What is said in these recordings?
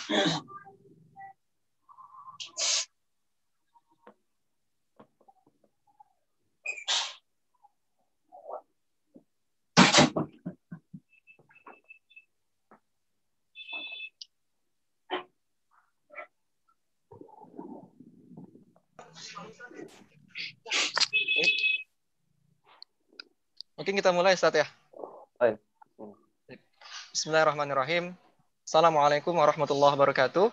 Mungkin kita mulai, Ustaz ya. Baik. Bismillahirrahmanirrahim. Assalamualaikum warahmatullahi wabarakatuh.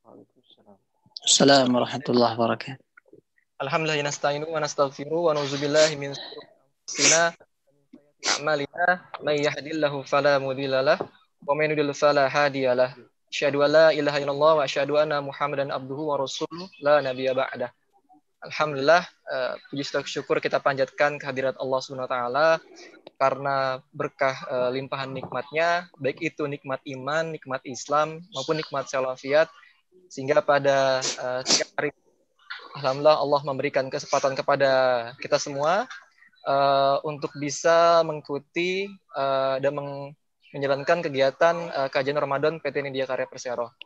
Waalaikumsalam. Assalamualaikum warahmatullahi wabarakatuh. Alhamdulillah nasta'inu wa nastaghfiru wa na'udzubillahi min shururi anfusina wa min sayyiati a'malina may yahdihillahu fala mudhilla lahu wa may yudlil fala hadiya lahu. Asyhadu an la ilaha illallah wa asyhadu anna Muhammadan abduhu wa rasuluh la nabiyya ba'dah. Alhamdulillah, puji syukur kita panjatkan kehadirat Allah Subhanahu wa taala karena berkah limpahan nikmatnya, baik itu nikmat iman, nikmat Islam maupun nikmat salafiat, sehingga pada siang hari alhamdulillah Allah memberikan kesempatan kepada kita semua untuk bisa mengikuti dan menjalankan kegiatan kajian Ramadan PT Nidya Karya Persero.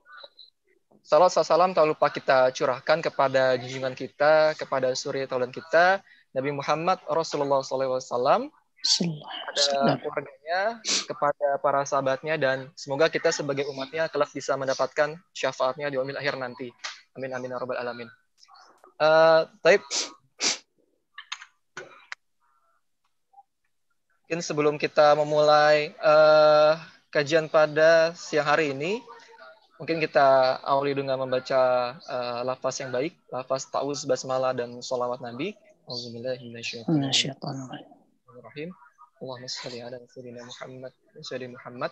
Salam tak lupa kita curahkan kepada junjungan kita, kepada suri taulan kita, Nabi Muhammad Rasulullah SAW, kepada keluarganya, kepada para sahabatnya, dan semoga kita sebagai umatnya kelak bisa mendapatkan syafaatnya di yaumil akhir nanti. Amin amin ya rabbal alamin. Taib. Mungkin sebelum kita memulai kajian pada siang hari ini, mungkin kita awali dengan membaca lafaz yang baik, lafaz ta'awuz, basmalah, dan sholawat Nabi. Auzubillahiminasyaitonirrajim. Allahumma sholli ala sayyidina Muhammad wa salli Muhammad.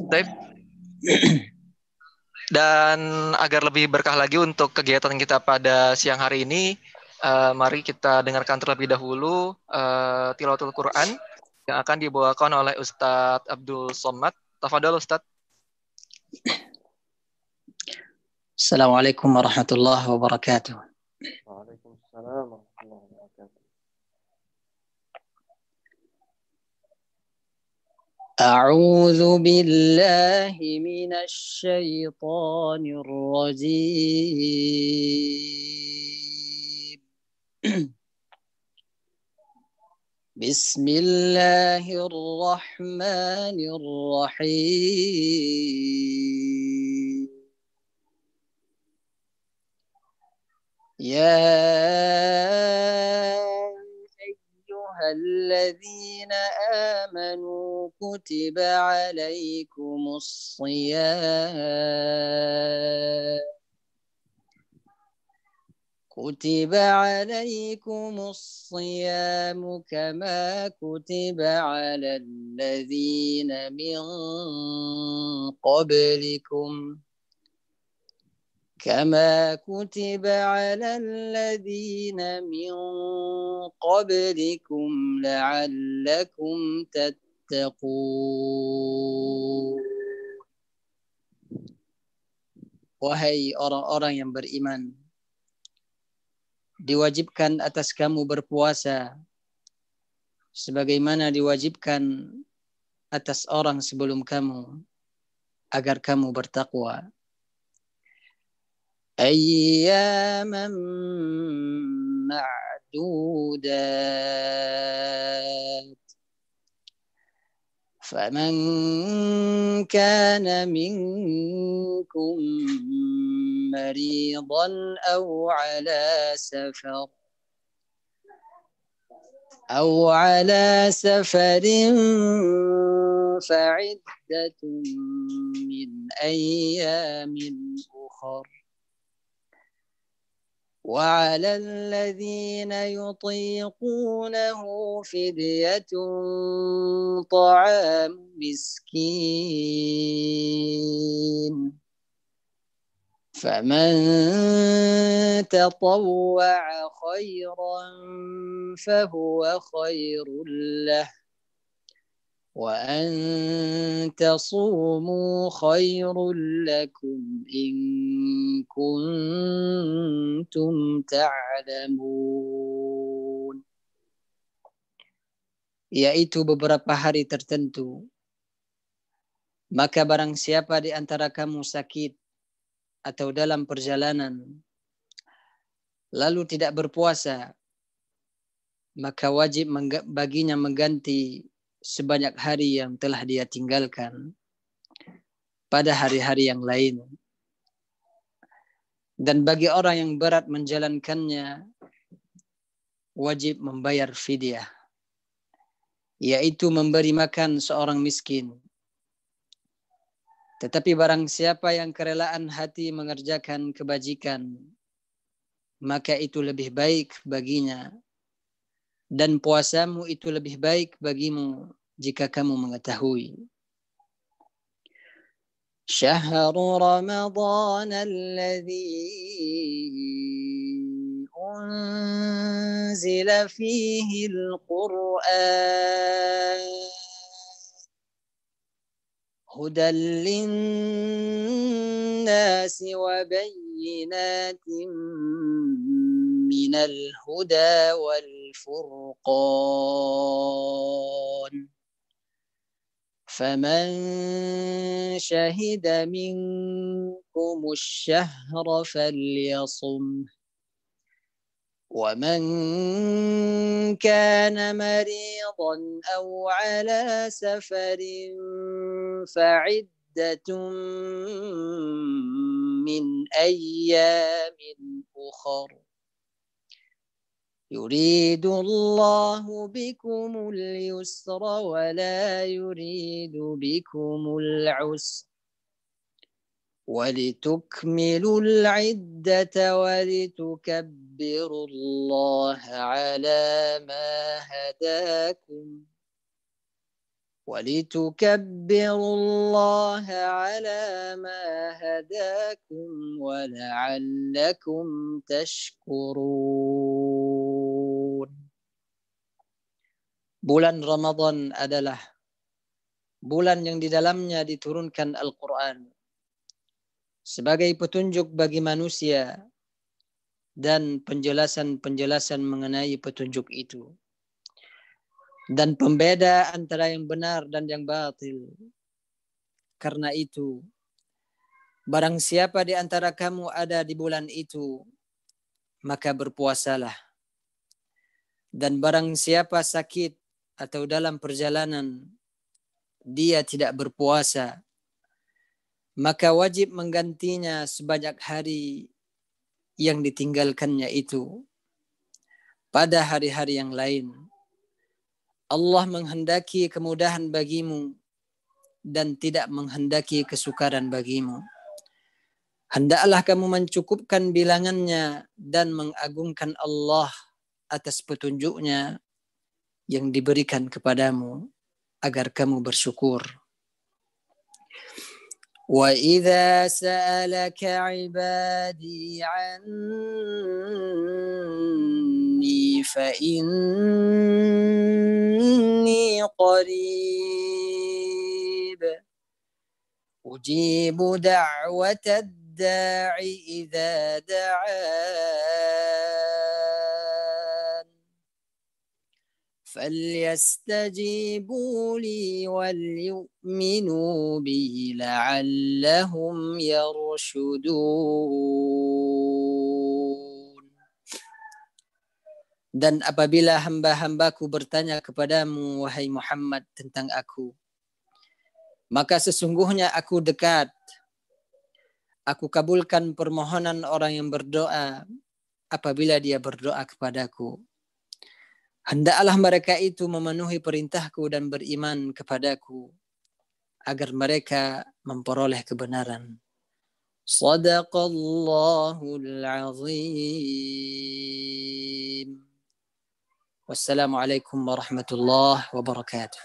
Baik. Dan agar lebih berkah lagi untuk kegiatan kita pada siang hari ini, mari kita dengarkan terlebih dahulu tilawatul Quran yang akan dibawakan oleh Ustadz Abdul Somad. Tafadhol Ustaz. Assalamualaikum warahmatullahi wabarakatuh. Waalaikumsalam warahmatullahi wabarakatuh. A'udzu billahi minasy syaithanir rajim. Bismillahirrahmanirrahim. Ya ayyuhalladzina amanu kutiba alaikumus shiyam كتب عليكم الصيام كما كتب على الذين من قبلكم لعلكم تتقون. Wahai orang-orang yang beriman, diwajibkan atas kamu berpuasa sebagaimana diwajibkan atas orang sebelum kamu agar kamu bertakwa. Ayyaman ma'dudat. فمن كان منكم مريضا أو على سفر فعدة من أيام أخر وعلى الذين يطيقونه فدية طعام مسكين فمن تطوع خيرا فهو خير له وأن تصوموا خير لكم إن كنتم تعلمون. Yaitu beberapa hari tertentu Maka barang siapa di antara kamu sakit atau dalam perjalanan lalu tidak berpuasa, maka wajib baginya mengganti sebanyak hari yang telah dia tinggalkan pada hari-hari yang lain. Dan bagi orang yang berat menjalankannya, wajib membayar fidyah, yaitu memberi makan seorang miskin. Tetapi barang siapa yang kerelaan hati mengerjakan kebajikan, maka itu lebih baik baginya. Dan puasamu itu lebih baik bagimu jika kamu mengetahui. شهر رمضان الذي أنزل فيه القرآن هدى للناس وبينات من الهدى والفرقان فمن شهد منكم الشهر فليصمه ومن كان مريضا أو على سفر فعدة من أيام أخر يريد الله بكم اليسر ولا يريد بكم العسر ولتكملوا العدة ولتكبروا الله على ما هداكم ولعلكم تشكرون. Bulan Ramadan adalah bulan yang di dalamnya diturunkan Al-Quran sebagai petunjuk bagi manusia dan penjelasan-penjelasan mengenai petunjuk itu. Dan pembeda antara yang benar dan yang batil. Karena itu, barang siapa di antara kamu ada di bulan itu, maka berpuasalah. Dan barang siapa sakit atau dalam perjalanan, dia tidak berpuasa, maka wajib menggantinya sebanyak hari yang ditinggalkannya itu pada hari-hari yang lain. Allah menghendaki kemudahan bagimu dan tidak menghendaki kesukaran bagimu. Hendaklah kamu mencukupkan bilangannya dan mengagungkan Allah atas petunjuknya yang diberikan kepadamu agar kamu bersyukur. وَإِذَا سَأَلَكَ عِبَادِي عَنِّي فَإِنِّي قَرِيبٌ أُجِيبُ دَعْوَةَ الدَّاعِ إِذَا دَعَانِ فَلْيَسْتَجِيبُوا لِي وَلْيُؤْمِنُوا بِي لَعَلَّهُمْ يَرْشُدُونَ. Dan apabila hamba-hambaku bertanya kepadamu, wahai Muhammad, tentang aku, maka sesungguhnya aku dekat. Aku kabulkan permohonan orang yang berdoa apabila dia berdoa kepadaku. Hendaklah mereka itu memenuhi perintahku dan beriman kepadaku agar mereka memperoleh kebenaran. Shadaqallahul azim. Wassalamualaikum warahmatullahi wabarakatuh.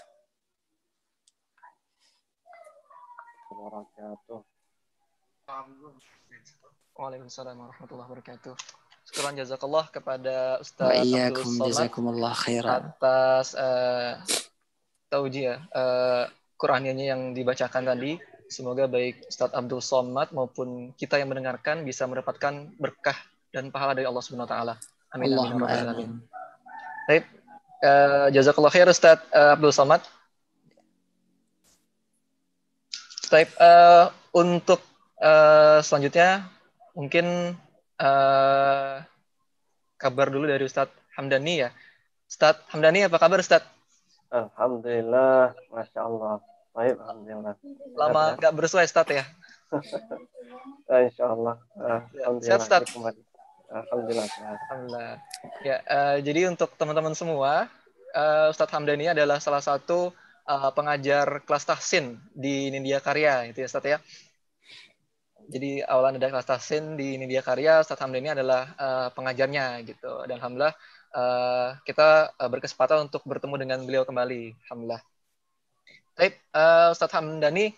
Waalaikumsalam warahmatullahi wabarakatuh. Syukran jazakallah kepada Ustaz Wa Abdul iyyakum Somad jazakumullah khairan atas taujiah Qur'aniyahnya yang dibacakan tadi. Semoga baik Ustaz Abdul Somad maupun kita yang mendengarkan bisa mendapatkan berkah dan pahala dari Allah Subhanahu wa taala. Amin amin Allahumma ya rabbal amin. alamin. Baik, jazakallah khair Ustaz Abdul Somad. Taib, untuk selanjutnya mungkin kabar dulu dari Ustadz Hamdani ya. Ustadz Hamdani, apa kabar Ustadz? Alhamdulillah, Masya Allah. Baik, Alhamdulillah. Sehat Lama ya? nggak bersuara Ustadz ya? Insya Allah. Ya, sehat Alhamdulillah, ini Ustadz? kembali. Alhamdulillah, sehat. Alhamdulillah. Ya, jadi untuk teman-teman semua, Ustadz Hamdani adalah salah satu pengajar kelas tahsin di Nindya Karya, itu ya Ustadz ya. Jadi awalan ada kelas tahsin di Nindya Karya, Ustadz Hamdani adalah pengajarnya gitu. Dan alhamdulillah kita berkesempatan untuk bertemu dengan beliau kembali, alhamdulillah. Baik, Ustadz Hamdani,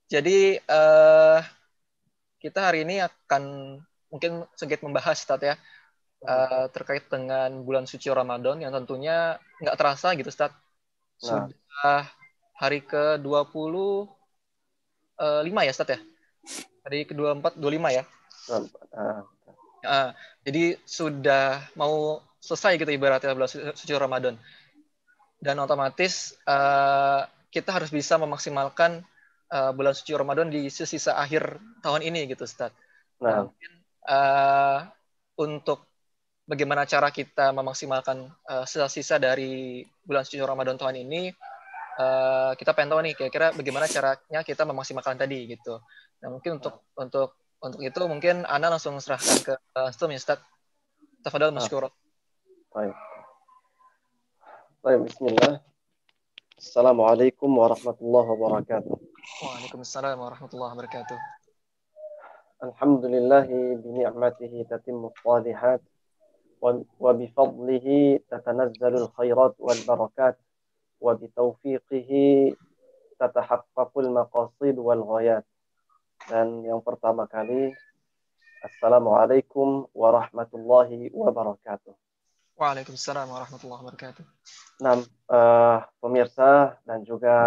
jadi kita hari ini akan mungkin sedikit membahas Ustadz ya, terkait dengan bulan suci Ramadan yang tentunya nggak terasa gitu Ustadz. Nah, Sudah hari ke-25 ya Ustadz ya? Hari ke-24, 25 ya? Jadi sudah mau selesai gitu ibaratnya bulan suci Ramadan. Dan otomatis kita harus bisa memaksimalkan bulan suci Ramadan di sisa akhir tahun ini gitu Ustadz. Nah, mungkin untuk bagaimana cara kita memaksimalkan sisa-sisa dari bulan suci Ramadan tahun ini, kita pengen tahu nih kira-kira bagaimana caranya kita memaksimalkan tadi gitu. Nah, mungkin untuk itu mungkin Ana langsung serahkan ke Antum ya Ustaz. Tafadhal masykur. Baik. Baik, bismillah. Assalamualaikum warahmatullahi wabarakatuh. Waalaikumsalam warahmatullahi wabarakatuh. Alhamdulillahi bi ni'matihi tatimmu shalihat wa bi fadlihi tatanazzalul khairat wal barakat wa bi taufiqihi tatahaqqaqul maqasid wal ghayat. Dan yang pertama kali, Assalamualaikum warahmatullahi wabarakatuh. Waalaikumsalam warahmatullahi wabarakatuh. Nah, pemirsa dan juga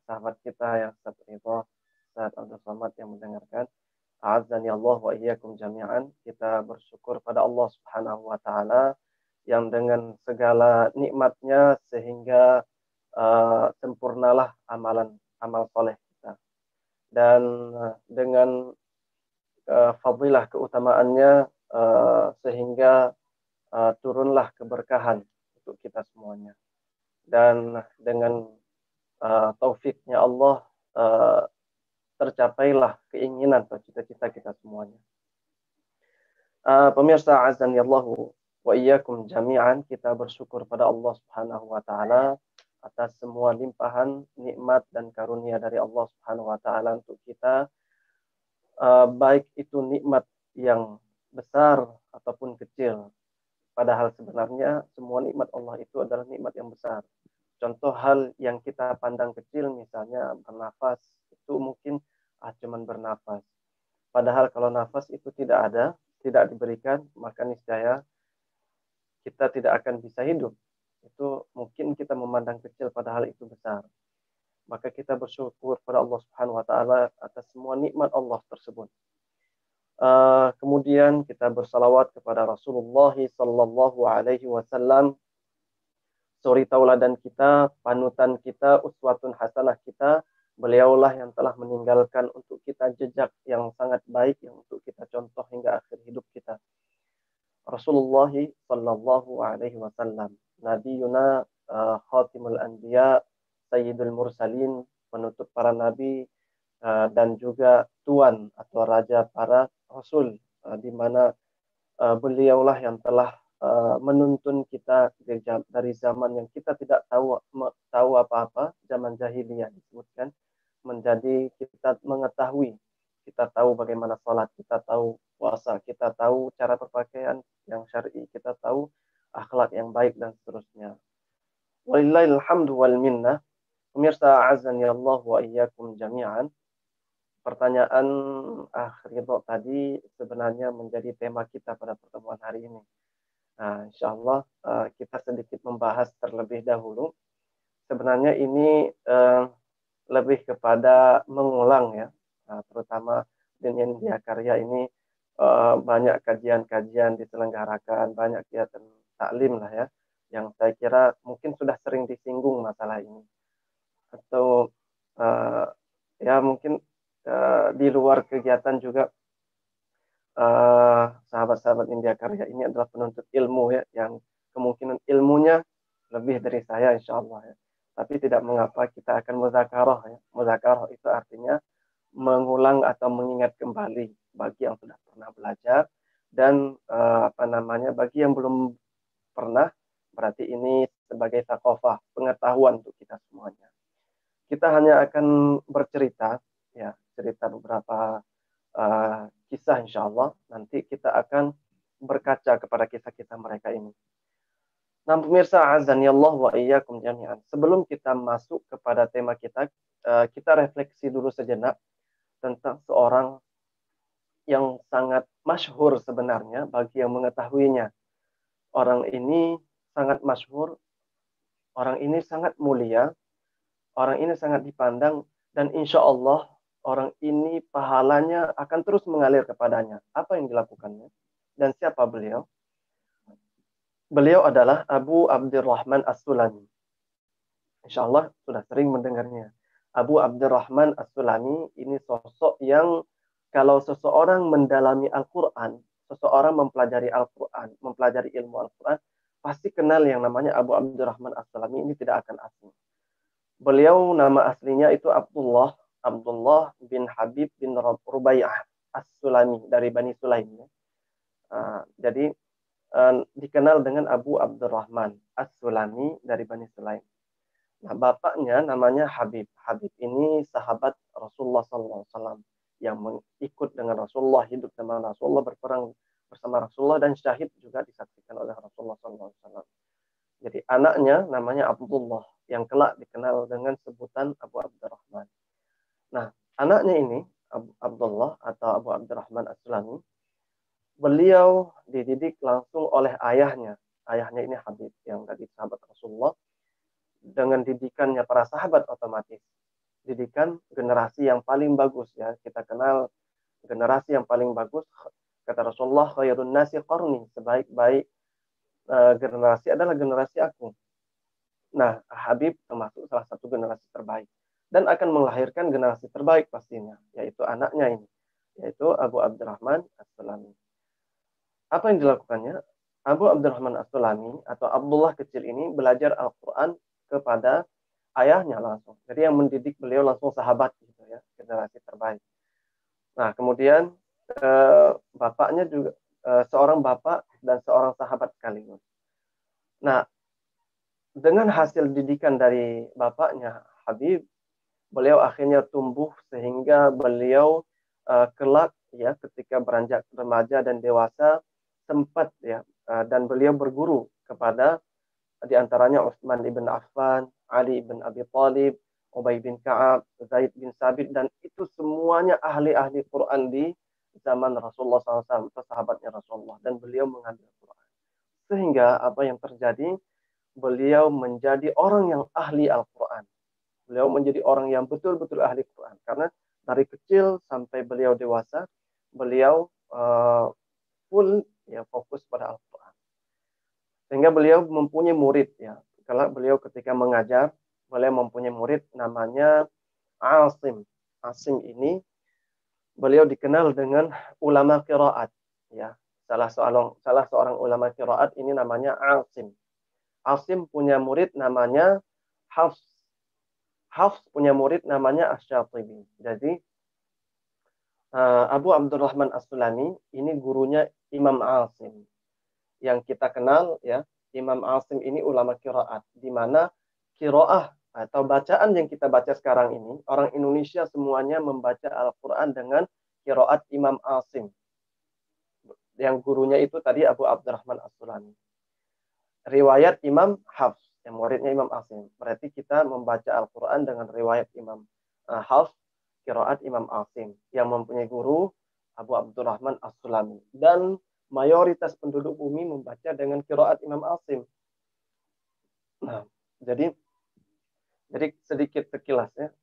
sahabat kita yang satu itu, Ustaz Abdul Somad yang mendengarkan, A'azzani Allah wa iyyakum jami'an. Kita bersyukur pada Allah Subhanahu wa taala yang dengan segala nikmatnya sehingga sempurnalah amal soleh kita. Dan dengan fadilah keutamaannya sehingga turunlah keberkahan untuk kita semuanya. Dan dengan taufiknya Allah tercapailah keinginan atau cita-cita kita semuanya. Pemirsa azan ya Allahu wa iyyakum jami'an, kita bersyukur pada Allah Subhanahu wa taala atas semua limpahan nikmat dan karunia dari Allah Subhanahu wa taala untuk kita, baik itu nikmat yang besar ataupun kecil. Padahal sebenarnya semua nikmat Allah itu adalah nikmat yang besar. Contoh hal yang kita pandang kecil, misalnya bernafas, itu mungkin cuman bernafas. Padahal kalau nafas itu tidak ada, tidak diberikan, maka niscaya kita tidak akan bisa hidup. Itu mungkin kita memandang kecil, padahal itu besar. Maka kita bersyukur pada Allah Subhanahu wa taala atas semua nikmat Allah tersebut. Kemudian kita bersalawat kepada Rasulullah sallallahu alaihi wasallam, suri tauladan kita, panutan kita, uswatun hasanah kita. Beliaulah yang telah meninggalkan untuk kita jejak yang sangat baik yang untuk kita contoh hingga akhir hidup kita. Rasulullah sallallahu alaihi wasallam, nabiyuna khatimul anbiya, sayyidul mursalin, penutup para nabi, dan juga tuan atau raja para rasul, di mana beliaulah yang telah menuntun kita dari zaman yang kita tidak tahu apa-apa, zaman jahiliyah disebutkan, menjadi kita mengetahui, kita tahu bagaimana sholat, kita tahu puasa, kita tahu cara berpakaian yang syar'i, kita tahu akhlak yang baik dan seterusnya. Walillahil hamdu wal minnah. Pemirsa azan ya Allah wa iyyakum jami'an. Pertanyaan Ridho tadi sebenarnya menjadi tema kita pada pertemuan hari ini. Nah, insya Allah kita sedikit membahas terlebih dahulu. Sebenarnya ini lebih kepada mengulang ya, terutama di Nindya Karya ini banyak kajian-kajian diselenggarakan, banyak kegiatan taklim lah ya, yang saya kira mungkin sudah sering disinggung masalah ini. Atau Ya mungkin di luar kegiatan juga sahabat-sahabat India Karya ini adalah penuntut ilmu ya, yang kemungkinan ilmunya lebih dari saya insya Allah ya. Tapi tidak mengapa, kita akan muzakarah ya. Muzakarah itu artinya mengulang atau mengingat kembali bagi yang sudah pernah belajar, dan bagi yang belum pernah, berarti ini sebagai takofah, pengetahuan untuk kita semuanya. Kita hanya akan bercerita ya, cerita beberapa kisah insya Allah. Nanti kita akan berkaca kepada kisah-kisah mereka ini. Nah, pemirsa azan ya Allah wa iyyakum jami'an. Sebelum kita masuk kepada tema kita, kita refleksi dulu sejenak tentang seorang yang sangat masyhur sebenarnya bagi yang mengetahuinya. Orang ini sangat masyhur, orang ini sangat mulia, orang ini sangat dipandang, dan insya Allah orang ini pahalanya akan terus mengalir kepadanya. Apa yang dilakukannya? Dan siapa beliau? Beliau adalah Abu Abdurrahman As-Sulami. Insya Allah sudah sering mendengarnya. Abu Abdurrahman As-Sulami ini sosok yang kalau seseorang mendalami Al-Quran, seseorang mempelajari Al-Quran, mempelajari ilmu Al-Quran, pasti kenal yang namanya Abu Abdurrahman As-Sulami, ini tidak akan asing. Beliau nama aslinya itu Abdullah bin Habib bin Rubaiyah As-Sulami dari Bani Sulaim. Jadi dikenal dengan Abu Abdurrahman As-Sulami dari Bani Sulaim. Nah, bapaknya namanya Habib. Habib ini sahabat Rasulullah SAW yang ikut dengan Rasulullah, hidup dengan Rasulullah, berperang bersama Rasulullah, dan syahid juga disaksikan oleh Rasulullah SAW. Jadi anaknya namanya Abdullah, yang kelak dikenal dengan sebutan Abu Abdurrahman. Nah, anaknya ini, Abdullah atau Abu Abdurrahman As-Sulami, beliau dididik langsung oleh ayahnya. Ayahnya ini Habib, yang tadi sahabat Rasulullah. Dengan didikannya para sahabat, otomatis didikan generasi yang paling bagus ya. Kita kenal generasi yang paling bagus, kata Rasulullah, khairun nasi qarni, sebaik-baik generasi adalah generasi aku. Nah, Habib termasuk salah satu generasi terbaik dan akan melahirkan generasi terbaik pastinya, yaitu anaknya ini, yaitu Abu Abdurrahman As-Sulami. Apa yang dilakukannya? Abu Abdurrahman As-Sulami atau Abdullah kecil ini belajar Al-Quran kepada ayahnya langsung. Jadi yang mendidik beliau langsung sahabat gitu ya, generasi terbaik. Nah, kemudian bapaknya juga seorang bapak dan seorang sahabat sekaligus. Nah, dengan hasil didikan dari bapaknya Habib, beliau akhirnya tumbuh sehingga beliau kelak ya ketika beranjak remaja dan dewasa sempat ya dan beliau berguru kepada di antaranya Utsman ibn Affan, Ali ibn Abi Thalib, Ubay bin Ka'ab, Zaid bin Sabit, dan itu semuanya ahli-ahli Quran di zaman Rasulullah SAW, sahabatnya Rasulullah, dan beliau mengambil Quran. Sehingga apa yang terjadi? Beliau menjadi orang yang ahli Al-Quran. Beliau menjadi orang yang betul-betul ahli Quran. Karena dari kecil sampai beliau dewasa, beliau full ya fokus pada Al-Quran. Sehingga beliau mempunyai murid ya. Kalau beliau ketika mengajar, beliau mempunyai murid namanya Asim. Asim ini beliau dikenal dengan ulama qiraat ya. Salah seorang ulama qiraat ini namanya Asim. Asim punya murid namanya Hafs. Hafs punya murid namanya Asy-Syatibi. Jadi Abu Abdurrahman As-Sulami ini gurunya Imam Asim. Yang kita kenal ya, Imam Asim ini ulama qiraat, di mana qiraah atau bacaan yang kita baca sekarang ini, orang Indonesia semuanya membaca Al-Quran dengan qiraat Imam Asim. Yang gurunya itu tadi Abu Abdurrahman As-Sulami. Riwayat Imam Hafs, yang muridnya Imam Asim. Berarti kita membaca Al-Quran dengan riwayat Imam Hafs, qiraat Imam Asim, yang mempunyai guru Abu Abdurrahman As-Sulami. Dan mayoritas penduduk bumi membaca dengan qiraat Imam Asim. Nah, jadi sedikit sekilas ya,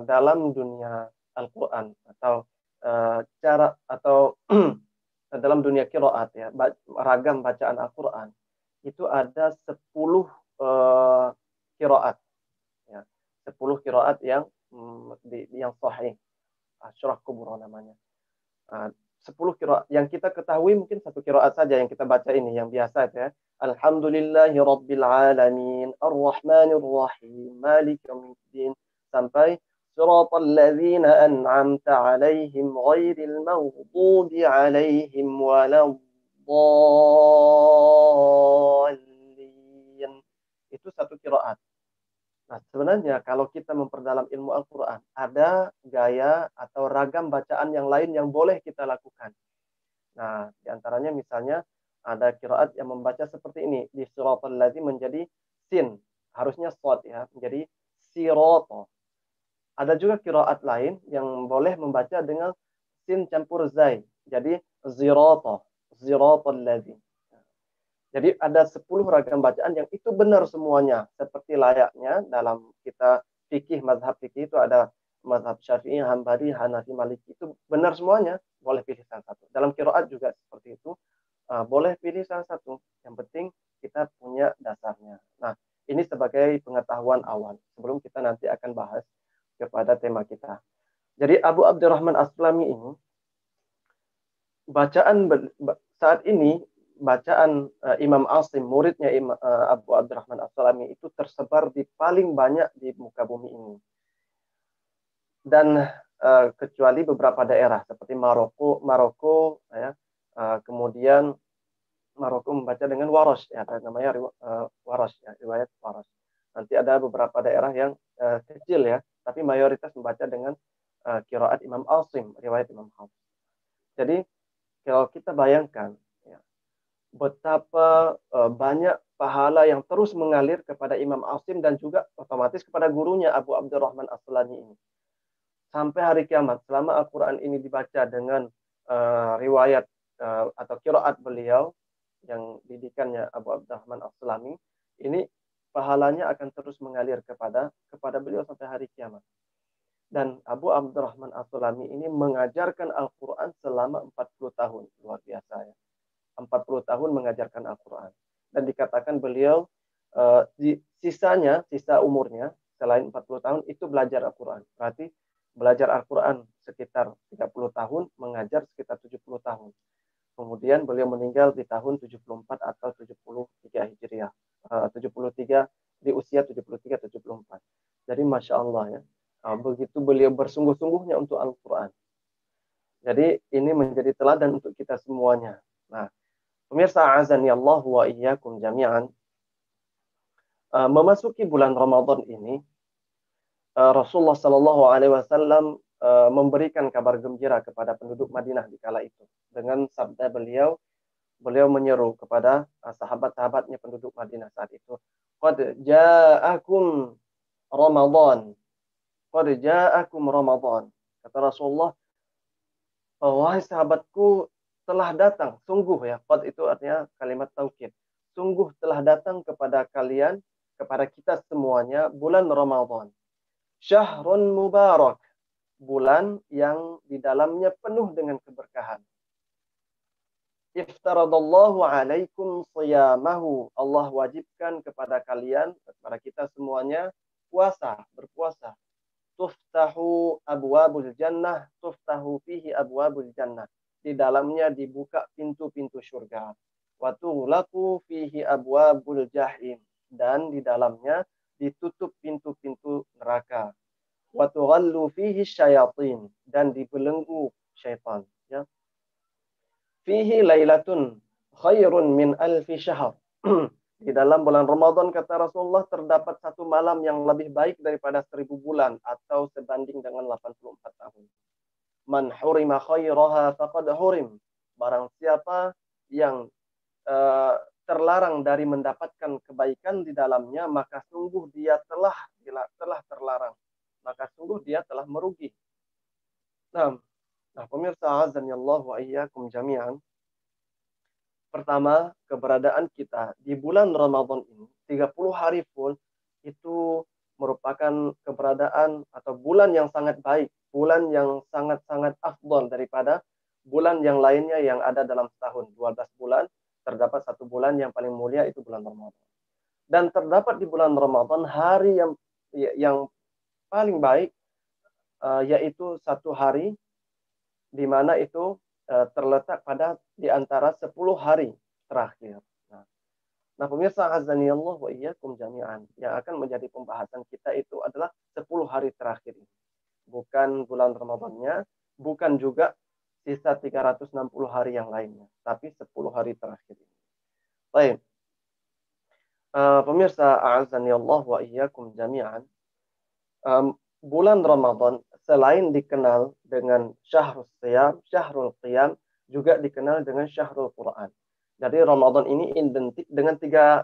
dalam dunia Al-Quran atau cara atau dalam dunia qiraat ya, ragam bacaan Al-Quran itu ada 10 qiraat ya, 10 qiraat yang yang sahih. Syurah Kubra namanya. 10 qiraat yang kita ketahui mungkin satu qiraat saja yang kita baca ini yang biasa ya. Alhamdulillahi rabbil alamin arrahmanir rahim maliki yaumiddin sampai siratal ladzina an'amta 'alaihim ghairil maghdubi 'alaihim waladdallin. Itu satu qiraat. Nah, sebenarnya kalau kita memperdalam ilmu Al-Quran, ada gaya atau ragam bacaan yang lain yang boleh kita lakukan. Nah, diantaranya misalnya ada qiraat yang membaca seperti ini. Di siratal ladzi menjadi sin. Harusnya shad ya, menjadi sirata. Ada juga qiraat lain yang boleh membaca dengan sin campur zai. Jadi zirata, siratal ladzi. Jadi ada 10 ragam bacaan yang itu benar semuanya. Seperti layaknya dalam kita fikih, mazhab fikih itu ada mazhab Syafi'i, Hambali, Hanafi, Maliki. Itu benar semuanya. Boleh pilih salah satu. Dalam qiraat juga seperti itu. Boleh pilih salah satu. Yang penting kita punya dasarnya. Nah, ini sebagai pengetahuan awal. Sebelum kita nanti akan bahas kepada tema kita. Jadi Abu Abdurrahman As-Sulami ini, saat ini, bacaan Imam Asim, muridnya Abu Abdurrahman As-Sulami itu tersebar di paling banyak di muka bumi ini. Dan kecuali beberapa daerah seperti Maroko ya, kemudian Maroko membaca dengan warosh ya, namanya warosh ya, riwayat warosh. Nanti ada beberapa daerah yang kecil ya, tapi mayoritas membaca dengan qiraat Imam Asim, riwayat Imam Hafs. Jadi kalau kita bayangkan betapa banyak pahala yang terus mengalir kepada Imam Asim dan juga otomatis kepada gurunya Abu Abdurrahman As-Sulami ini. Sampai hari kiamat, selama Al-Quran ini dibaca dengan riwayat atau qiraat beliau, yang didikannya Abu Abdurrahman As-Sulami, ini pahalanya akan terus mengalir kepada beliau sampai hari kiamat. Dan Abu Abdurrahman As-Sulami ini mengajarkan Al-Quran selama 40 tahun. Luar biasa ya. 40 tahun mengajarkan Al-Quran. Dan dikatakan beliau sisa umurnya selain 40 tahun itu belajar Al-Quran. Berarti belajar Al-Quran sekitar 30 tahun, mengajar sekitar 70 tahun. Kemudian beliau meninggal di tahun 74 atau 73 Hijriah. 73 di usia 73-74. Jadi Masya Allah ya. Begitu beliau bersungguh-sungguhnya untuk Al-Quran. Jadi ini menjadi teladan untuk kita semuanya. Nah, pemirsa azani Allah wa iyyakum jami'an, memasuki bulan Ramadan ini, Rasulullah Shallallahu Alaihi Wasallam memberikan kabar gembira kepada penduduk Madinah di kala itu dengan sabda beliau menyeru kepada sahabat-sahabatnya penduduk Madinah saat itu, qad ja'akum Ramadan, qad ja'akum Ramadan. Kata Rasulullah, wahai sahabatku, telah datang, sungguh ya, qad itu artinya kalimat taukid. Sungguh telah datang kepada kalian, kepada kita semuanya, bulan Ramadan. Syahrun mubarak, bulan yang di dalamnya penuh dengan keberkahan. Iftaradallahu alaikum siyamahu, Allah wajibkan kepada kalian, kepada kita semuanya, berpuasa. Tuftahu abwabul jannah, tuftahu fihi abwabul jannah. Di dalamnya dibuka pintu-pintu surga. Wa tughlaqu fihi abwabul jahim, dan di dalamnya ditutup pintu-pintu neraka. Wa tughallu fihi syayatin, dan dibelenggu syaitan ya. Fihi lailatun khairun min alfi syahr. Di dalam bulan Ramadan, kata Rasulullah, terdapat satu malam yang lebih baik daripada 1000 bulan atau sebanding dengan 84 tahun. Man hurima khairaha faqad hurim. Barang siapa yang terlarang dari mendapatkan kebaikan di dalamnya, maka sungguh dia telah terlarang. Maka sungguh dia telah merugi. Nah, pemirsa azanillah wa iyyakum jami'an. Pertama, keberadaan kita di bulan Ramadan ini 30 hari full itu merupakan keberadaan atau bulan yang sangat baik, bulan yang sangat-sangat afdal daripada bulan yang lainnya yang ada dalam setahun. 12 bulan, terdapat satu bulan yang paling mulia, itu bulan Ramadan. Dan terdapat di bulan Ramadan hari yang paling baik yaitu satu hari di mana itu terletak pada di antara 10 hari terakhir. Nah, pemirsa azani Allah wa iyyakum jami'an, yang akan menjadi pembahasan kita itu adalah 10 hari terakhir ini. Bukan bulan Ramadannya, bukan juga sisa 360 hari yang lainnya, tapi 10 hari terakhir ini. Baik. Pemirsa azani Allah wa iyyakum jami'an, bulan Ramadan selain dikenal dengan syahrul siyam, syahrul qiyam, juga dikenal dengan syahrul Quran. Jadi Ramadan ini identik dengan tiga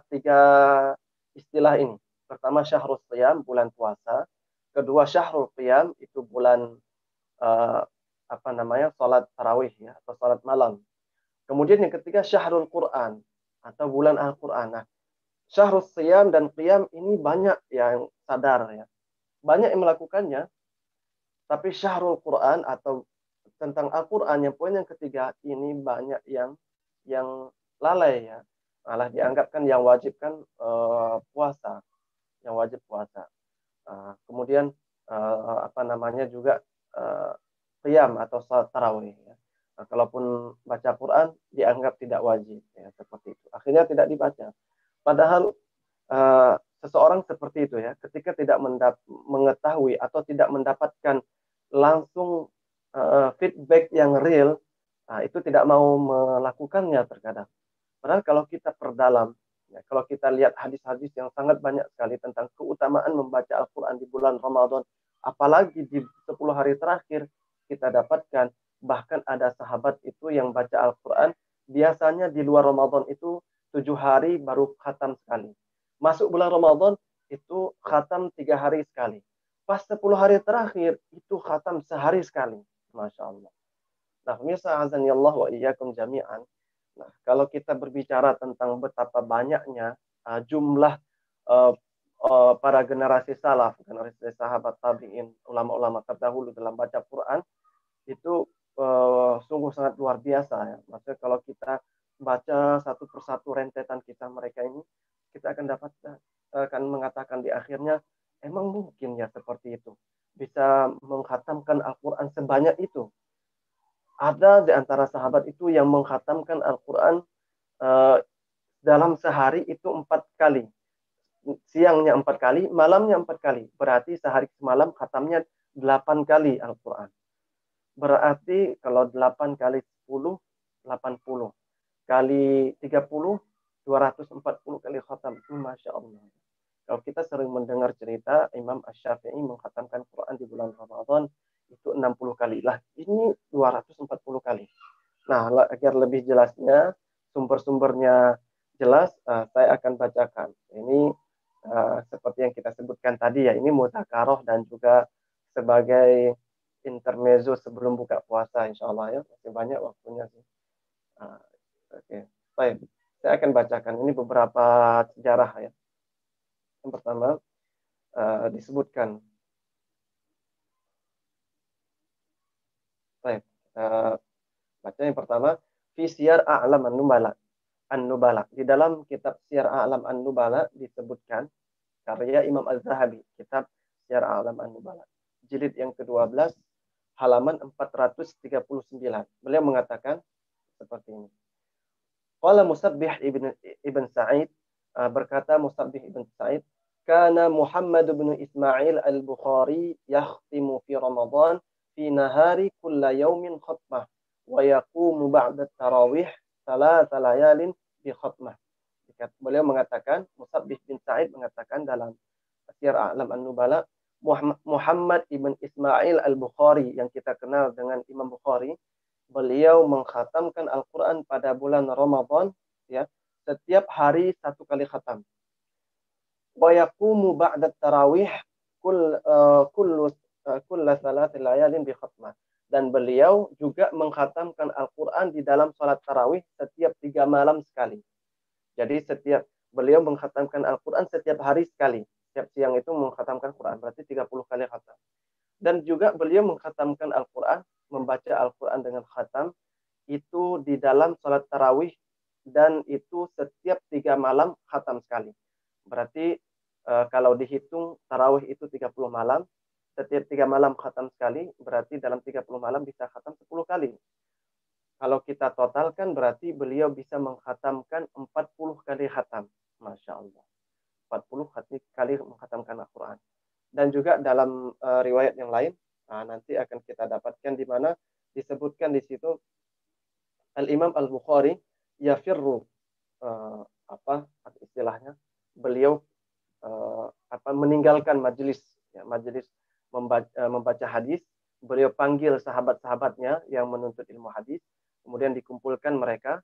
istilah ini. Pertama syahrul siyam, bulan puasa. Kedua syahrul qiyam, itu bulan salat tarawih ya, atau salat malam. Kemudian yang ketiga syahrul Quran atau bulan Al-Quran. Nah, syahrul siyam dan qiyam ini banyak yang sadar ya. Banyak yang melakukannya, tapi syahrul Quran atau tentang Al-Quran yang poin yang ketiga ini banyak yang lalai ya. Malah dianggapkan yang wajib kan puasa, yang wajib puasa. Kemudian juga qiyam atau salat tarawih ya. Nah, kalaupun baca Quran dianggap tidak wajib ya, seperti itu. Akhirnya tidak dibaca. Padahal seseorang seperti itu ya, ketika tidak mengetahui atau tidak mendapatkan langsung feedback yang real, itu tidak mau melakukannya terkadang. Padahal kalau kita perdalam, ya, kalau kita lihat hadis-hadis yang sangat banyak sekali tentang keutamaan membaca Al-Quran di bulan Ramadan, apalagi di 10 hari terakhir, kita dapatkan bahkan ada sahabat itu yang baca Al-Quran, biasanya di luar Ramadan itu 7 hari baru khatam sekali. Masuk bulan Ramadan itu khatam 3 hari sekali. Pas 10 hari terakhir itu khatam sehari sekali. Masya Allah. Nah, pemirsa azani Allah wa iyyakum jami'an. Nah, kalau kita berbicara tentang betapa banyaknya jumlah para generasi salaf, generasi sahabat tabi'in, ulama-ulama terdahulu dalam baca Quran, itu sungguh sangat luar biasa ya. Maksudnya kalau kita baca satu persatu rentetan kisah mereka ini, kita akan mengatakan di akhirnya, emang mungkin ya seperti itu, bisa mengkhatamkan Al-Quran sebanyak itu. Ada di antara sahabat itu yang mengkhatamkan Al-Quran dalam sehari itu 4 kali. Siangnya 4 kali, malamnya 4 kali. Berarti sehari semalam khatamnya 8 kali Al-Quran. Berarti kalau 8 kali 10, 80. Kali 30, 240 kali khatam. Masya Allah. Kalau kita sering mendengar cerita Imam Asy-Syafi'i mengkhatamkan Quran di bulan Ramadan itu 60 kali. Lah, ini 240 kali. Nah, agar lebih jelasnya, sumber-sumbernya jelas, saya akan bacakan. Ini seperti yang kita sebutkan tadi ya, ini mudzakarah dan juga sebagai intermezzo sebelum buka puasa, insya Allah ya. Masih banyak waktunya sih. Oke. Baik. Saya akan bacakan. Ini beberapa sejarah ya. Yang pertama, disebutkan. Baik. Baca yang pertama. Fi Siyar A'lam An-Nubala. Di dalam kitab Siyar A'lam An-Nubala disebutkan karya Imam Az-Zahabi. Kitab Siyar A'lam An-Nubala. Jilid yang ke-12. Halaman 439. Beliau mengatakan seperti ini. Qala Musabbih ibn Sa'id, berkata Musabbih ibn Sa'id, kana Muhammad bin Ismail al-Bukhari yakhtimu fi Ramadan fi nahari kulla yawmin khatmah wa yaqumu ba'da tarawih 3 layalin bi khatmah. Beliau mengatakan, Musabbih bin Sa'id mengatakan dalam Siyar A'lam An-Nubala, Muhammad ibn Ismail al-Bukhari yang kita kenal dengan Imam Bukhari, beliau mengkhatamkan Al-Quran pada bulan Ramadan ya, setiap hari 1 kali khatam. Wa yaqumu ba'da tarawih kulla 3 layalin bi khatmah. Dan beliau juga mengkhatamkan Al-Quran di dalam salat tarawih setiap 3 malam sekali. Jadi beliau mengkhatamkan Al-Quran setiap hari sekali. Setiap siang itu mengkhatamkan Quran, berarti 30 kali khatam. Dan juga beliau mengkhatamkan Al-Quran, membaca Al-Quran dengan khatam, itu di dalam salat tarawih, dan itu setiap 3 malam khatam sekali. Berarti kalau dihitung tarawih itu 30 malam, setiap 3 malam khatam sekali, berarti dalam 30 malam bisa khatam 10 kali. Kalau kita totalkan berarti beliau bisa mengkhatamkan 40 kali khatam. Masya Allah. 40 kali mengkhatamkan Al-Quran. Dan juga dalam riwayat yang lain, nanti akan kita dapatkan di mana disebutkan di situ Al-Imam Al-Bukhari yafirru apa istilahnya, beliau meninggalkan majelis membaca hadis, beliau panggil sahabat-sahabatnya yang menuntut ilmu hadis, kemudian dikumpulkan mereka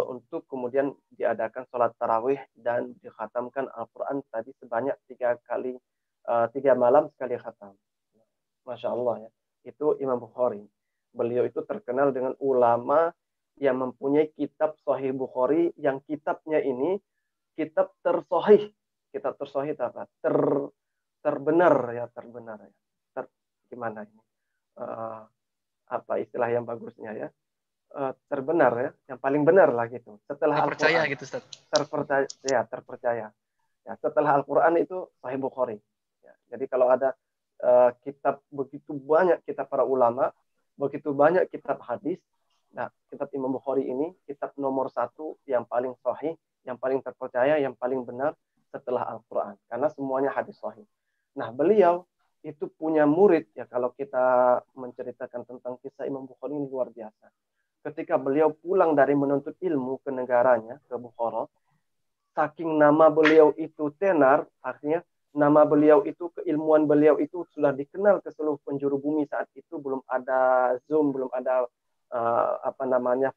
untuk kemudian diadakan sholat tarawih dan dikhatamkan Al-Quran tadi sebanyak 3 malam sekali khatam. Masya Allah ya. Itu Imam Bukhari. Beliau itu terkenal dengan ulama yang mempunyai kitab Sahih Bukhari, yang kitabnya ini kitab tersohih. Kitab tersohih apa? Terbenar ya. Gimana ini? Apa istilah yang bagusnya ya? Terbenar ya, yang paling benar lah gitu. Setelah Terpercaya Al-Quran. gitu, Ustaz. Terpercaya. Ya, setelah Al-Quran itu Sahih Bukhari. Ya, jadi kalau ada kitab, begitu banyak kitab para ulama, begitu banyak kitab hadis, nah kitab Imam Bukhari ini kitab nomor 1 yang paling sahih, yang paling terpercaya, yang paling benar setelah Al-Quran. Karena semuanya hadis sahih. Nah beliau itu punya murid ya, kalau kita menceritakan tentang kisah Imam Bukhari ini luar biasa. Ketika beliau pulang dari menuntut ilmu ke negaranya, ke Bukhara, saking nama beliau itu tenar, artinya nama beliau itu, keilmuan beliau itu sudah dikenal ke seluruh penjuru bumi saat itu. Belum ada Zoom, belum ada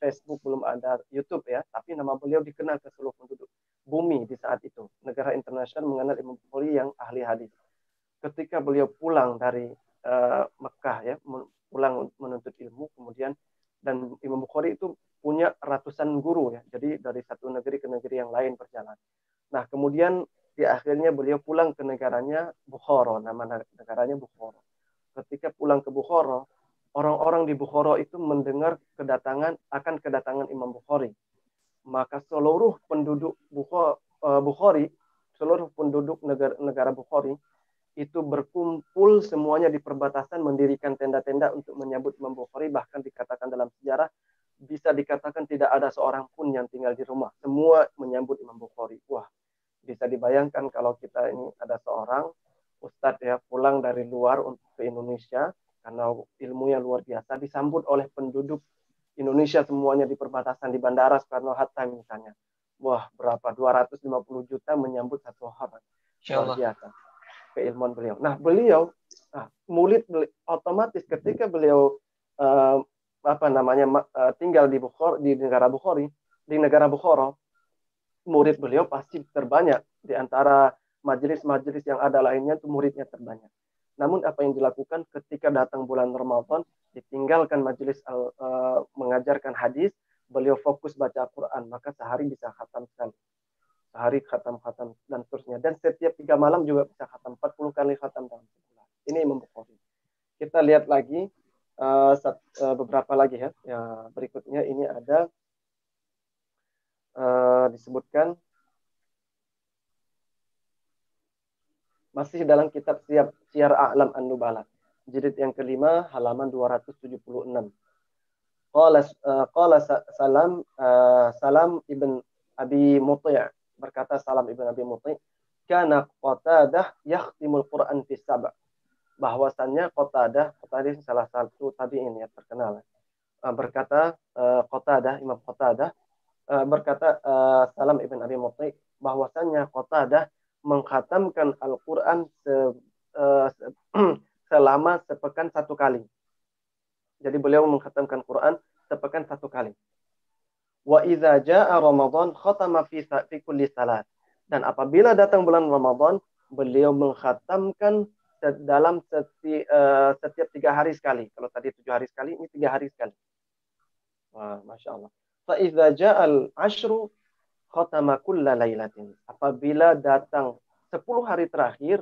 Facebook, belum ada YouTube ya, tapi nama beliau dikenal ke seluruh penduduk bumi di saat itu. Negara internasional mengenal Imam Bukhari yang ahli hadis. Ketika beliau pulang dari Mekah ya, pulang menuntut ilmu, kemudian dan Imam Bukhari itu punya ratusan guru ya. Jadi dari satu negeri ke negeri yang lain berjalan. Nah, kemudian di akhirnya beliau pulang ke negaranya Bukhara, nama negaranya Bukhara. Ketika pulang ke Bukhara, orang-orang di Bukhara itu mendengar kedatangan Imam Bukhari. Maka seluruh penduduk Bukhari, seluruh penduduk negara Bukhari itu berkumpul semuanya di perbatasan, mendirikan tenda-tenda untuk menyambut Imam Bukhari. Bahkan dikatakan dalam sejarah, bisa dikatakan tidak ada seorang pun yang tinggal di rumah. Semua menyambut Imam Bukhari. Wah, bisa dibayangkan kalau kita ini ada seorang ustadz ya, pulang dari luar untuk ke Indonesia, karena ilmunya luar biasa, disambut oleh penduduk Indonesia semuanya di perbatasan, di Bandara Soekarno-Hatta misalnya. Wah, berapa? 250 juta menyambut satu orang. Luar biasa keilmuan beliau. Nah, beliau murid otomatis ketika beliau tinggal di negara Bukhara, murid beliau pasti terbanyak di antara majelis-majelis yang ada lainnya, itu muridnya terbanyak. Namun apa yang dilakukan ketika datang bulan Ramadan, ditinggalkan majelis mengajarkan hadis, beliau fokus baca Al-Quran, maka sehari bisa khatam sekali. Sehari khatam dan seterusnya. Dan setiap 3 malam juga bisa khatam, 40 kali khatam dalam sebulan. Ini Imam Bukhari. Kita lihat lagi beberapa lagi ya. Berikutnya ini ada disebutkan masih dalam kitab Syiar A'lam An-Nubala, jilid yang kelima, halaman 276. Qala Salam ibn Abi Muti', berkata Salam ibn Abi Muti', kana Qatadah yakhtimul Quran fi sab'. Bahwasannya Qatadah salah satu tabi'in ya terkenal. Berkata Imam Qatadah berkata Salam ibn Abi Muti', bahwasannya Qatadah mengkhatamkan Al-Quran selama sepekan 1 kali. Jadi beliau mengkhatamkan Quran sepekan 1 kali. Wa idza jaa Ramadan khatama fi kulli salat. Dan apabila datang bulan Ramadan, beliau mengkhatamkan dalam setiap 3 hari sekali. Kalau tadi 7 hari sekali, ini 3 hari sekali. Wah, Masya Allah. Fa idza jaa al-ashru khatama kulla lailatin. Apabila datang 10 hari terakhir,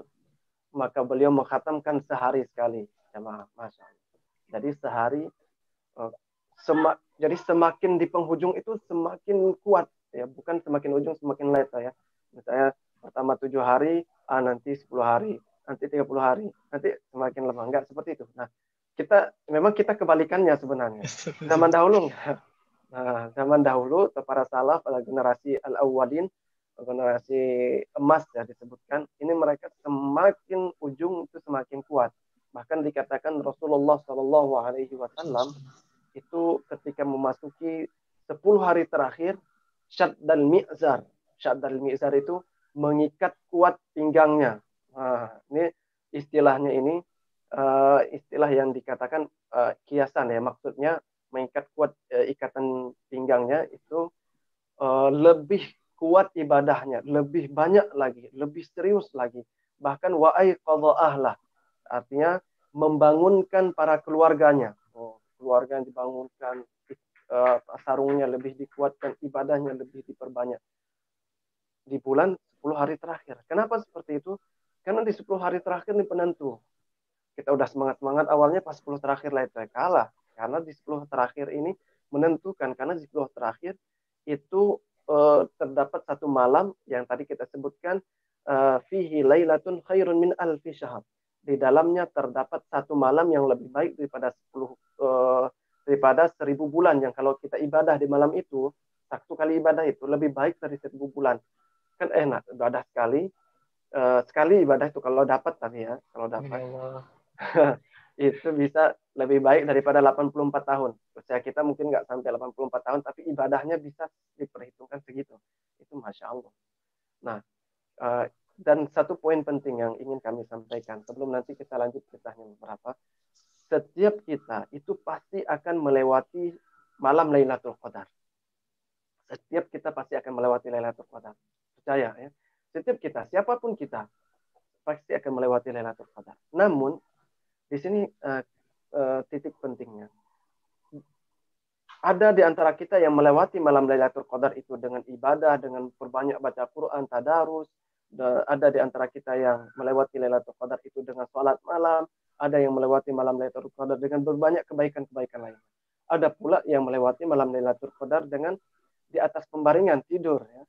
maka beliau mengkhatamkan sehari sekali. Jemaah, Masya Allah. Jadi sehari jadi semakin di penghujung itu semakin kuat ya, bukan semakin ujung semakin light ya. Misalnya pertama 7 hari, nanti 10 hari, nanti 30 hari, nanti semakin lemah. Enggak seperti itu. Nah, kita kebalikannya sebenarnya. Zaman dahulu enggak. Nah, zaman dahulu para salaf, generasi al-awwalin, generasi emas ya disebutkan, ini mereka semakin ujung itu semakin kuat. Bahkan dikatakan Rasulullah Shallallahu Alaihi Wasallam itu ketika memasuki 10 hari terakhir, syaddal mi'zar. Syaddal mi'zar itu mengikat kuat pinggangnya. Nah, ini istilahnya ini istilah yang dikatakan kiasan ya, maksudnya mengikat kuat ikatan pinggangnya itu lebih kuat ibadahnya, lebih banyak lagi, lebih serius lagi. Bahkan wa'ai qadha'ahlah, artinya membangunkan para keluarganya. Keluarga yang dibangunkan, sarungnya lebih dikuatkan, ibadahnya lebih diperbanyak. Di bulan 10 hari terakhir. Kenapa seperti itu? Karena di 10 hari terakhir ini penentu. Kita udah semangat-semangat awalnya, pas 10 terakhir lah itu kalah. Karena di 10 terakhir ini menentukan. Karena di 10 terakhir itu terdapat satu malam yang tadi kita sebutkan, fihi lailatun khairun min alfi syahr. Di dalamnya terdapat satu malam yang lebih baik daripada 1000 bulan, yang kalau kita ibadah di malam itu, satu kali ibadah itu lebih baik dari 1000 bulan. Kan enak, ibadah sekali. Sekali ibadah itu kalau dapat, tapi ya kalau dapat itu bisa lebih baik daripada 84 tahun. Usia kita mungkin nggak sampai 84 tahun, tapi ibadahnya bisa diperhitungkan segitu. Itu Masya Allah. Nah, dan satu poin penting yang ingin kami sampaikan, sebelum nanti kita lanjut kisahnya beberapa, setiap kita itu pasti akan melewati malam Lailatul Qadar. Setiap kita pasti akan melewati Lailatul Qadar. Percaya ya. Setiap kita, siapapun kita, pasti akan melewati Lailatul Qadar. Namun, di sini titik pentingnya. Ada di antara kita yang melewati malam Lailatul Qadar itu dengan ibadah, dengan perbanyak baca Quran, tadarus. Ada di antara kita yang melewati Lailatul Qadar itu dengan sholat malam. Ada yang melewati malam Lailatul Qadar dengan berbanyak kebaikan-kebaikan lain. Ada pula yang melewati malam Lailatul Qadar dengan di atas pembaringan tidur. Ya.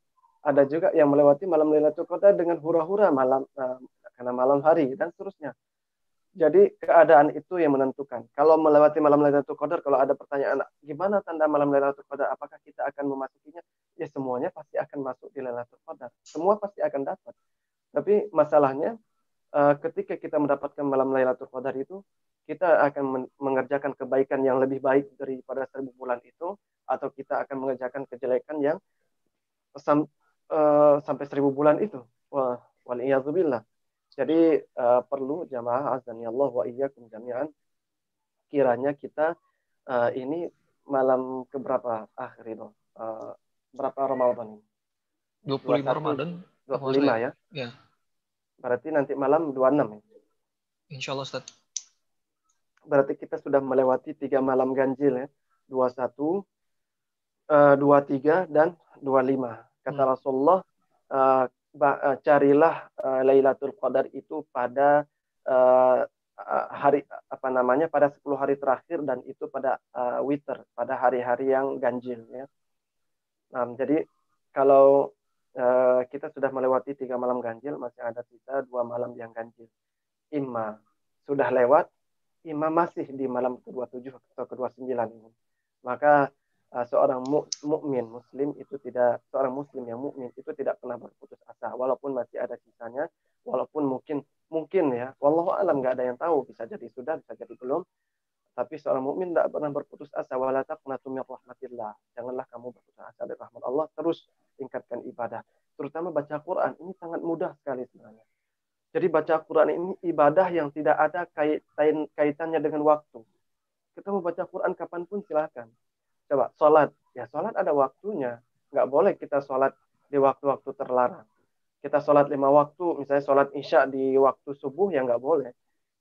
Ada juga yang melewati malam Lailatul Qadar dengan hura-hura malam karena malam hari dan seterusnya. Jadi keadaan itu yang menentukan. Kalau melewati malam Lailatul Qadar, kalau ada pertanyaan, gimana tanda malam Lailatul Qadar? Apakah kita akan memasukinya? Ya semuanya pasti akan masuk di Lailatul Qadar. Semua pasti akan dapat. Tapi masalahnya, ketika kita mendapatkan malam Lailatul Qadar itu, kita akan mengerjakan kebaikan yang lebih baik daripada 1000 bulan itu, atau kita akan mengerjakan kejelekan yang sampai 1000 bulan itu. Wal'iyadzubillah. Jadi perlu jamaah azani Allah wa iyyakum jami'an, kiranya kita ini malam keberapa akhir itu? Berapa Ramadan ini? 25 Ramadan. 25 ya? Ya. Berarti nanti malam 26 ya? Insya Allah Ustaz. Berarti kita sudah melewati 3 malam ganjil ya. 21, 23 dan 25. Kata Rasulullah, carilah Lailatul Qadar itu pada pada 10 hari terakhir, dan itu pada witr, pada hari-hari yang ganjil ya. Nah, jadi kalau kita sudah melewati 3 malam ganjil, masih ada sisa 2 malam yang ganjil. Imma sudah lewat, imma masih di malam ke-27 atau ke-29 ini. Maka seorang mukmin muslim itu tidak, seorang muslim yang mukmin itu tidak pernah berputus asa, walaupun masih ada sisanya, walaupun mungkin ya, wallahu alam, nggak ada yang tahu, bisa jadi sudah, bisa jadi belum. Tapi seorang mukmin tidak pernah berputus asa. Wala taqnatu min rahmatillah. Janganlah kamu berputus asa dari rahmat Allah. Terus tingkatkan ibadah, terutama baca Quran. Ini sangat mudah sekali sebenarnya. Jadi baca Quran ini ibadah yang tidak ada kaitannya dengan waktu. Kita mau baca Quran kapanpun silakan. Coba sholat, ya sholat ada waktunya. Nggak boleh kita sholat di waktu-waktu terlarang. Kita sholat 5 waktu, misalnya sholat isya di waktu subuh, ya nggak boleh.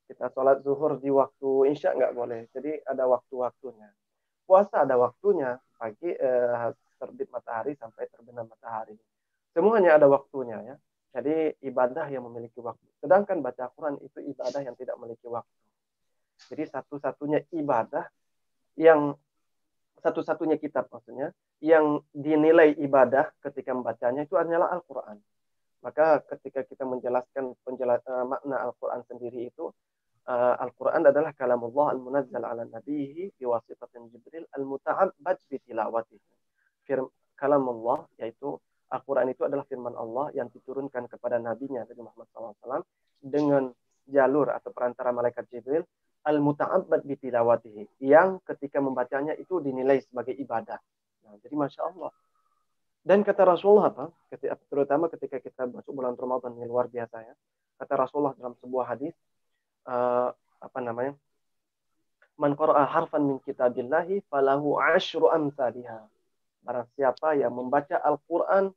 Kita sholat zuhur di waktu isya, nggak boleh. Jadi ada waktu-waktunya. Puasa ada waktunya, pagi terbit matahari sampai terbenam matahari. Semuanya ada waktunya ya. Jadi ibadah yang memiliki waktu. Sedangkan baca Quran itu ibadah yang tidak memiliki waktu. Jadi satu-satunya ibadah yang satu-satunya kitab maksudnya yang dinilai ibadah ketika membacanya itu adalah Al-Quran. Maka ketika kita menjelaskan makna Al-Quran sendiri itu, Al-Quran adalah kalamullah al-munazzal ala nabihi biwasitatin Jibril al-muta'abbad bitilawatih. Kalamullah, yaitu Al-Quran itu adalah firman Allah yang diturunkan kepada nabinya Nabi Muhammad SAW dengan jalur atau perantara malaikat Jibril al-muta'abbad bitilawatih, yang ketika membacanya itu dinilai sebagai ibadah. Nah, jadi Masya Allah. Dan kata Rasulullah apa? Terutama ketika kita masuk bulan Ramadan ini luar biasa ya. Kata Rasulullah dalam sebuah hadis, apa namanya? Man qara'a harfan min kitabillahi falahu asyru amsalihha. Barang siapa yang membaca Al-Qur'an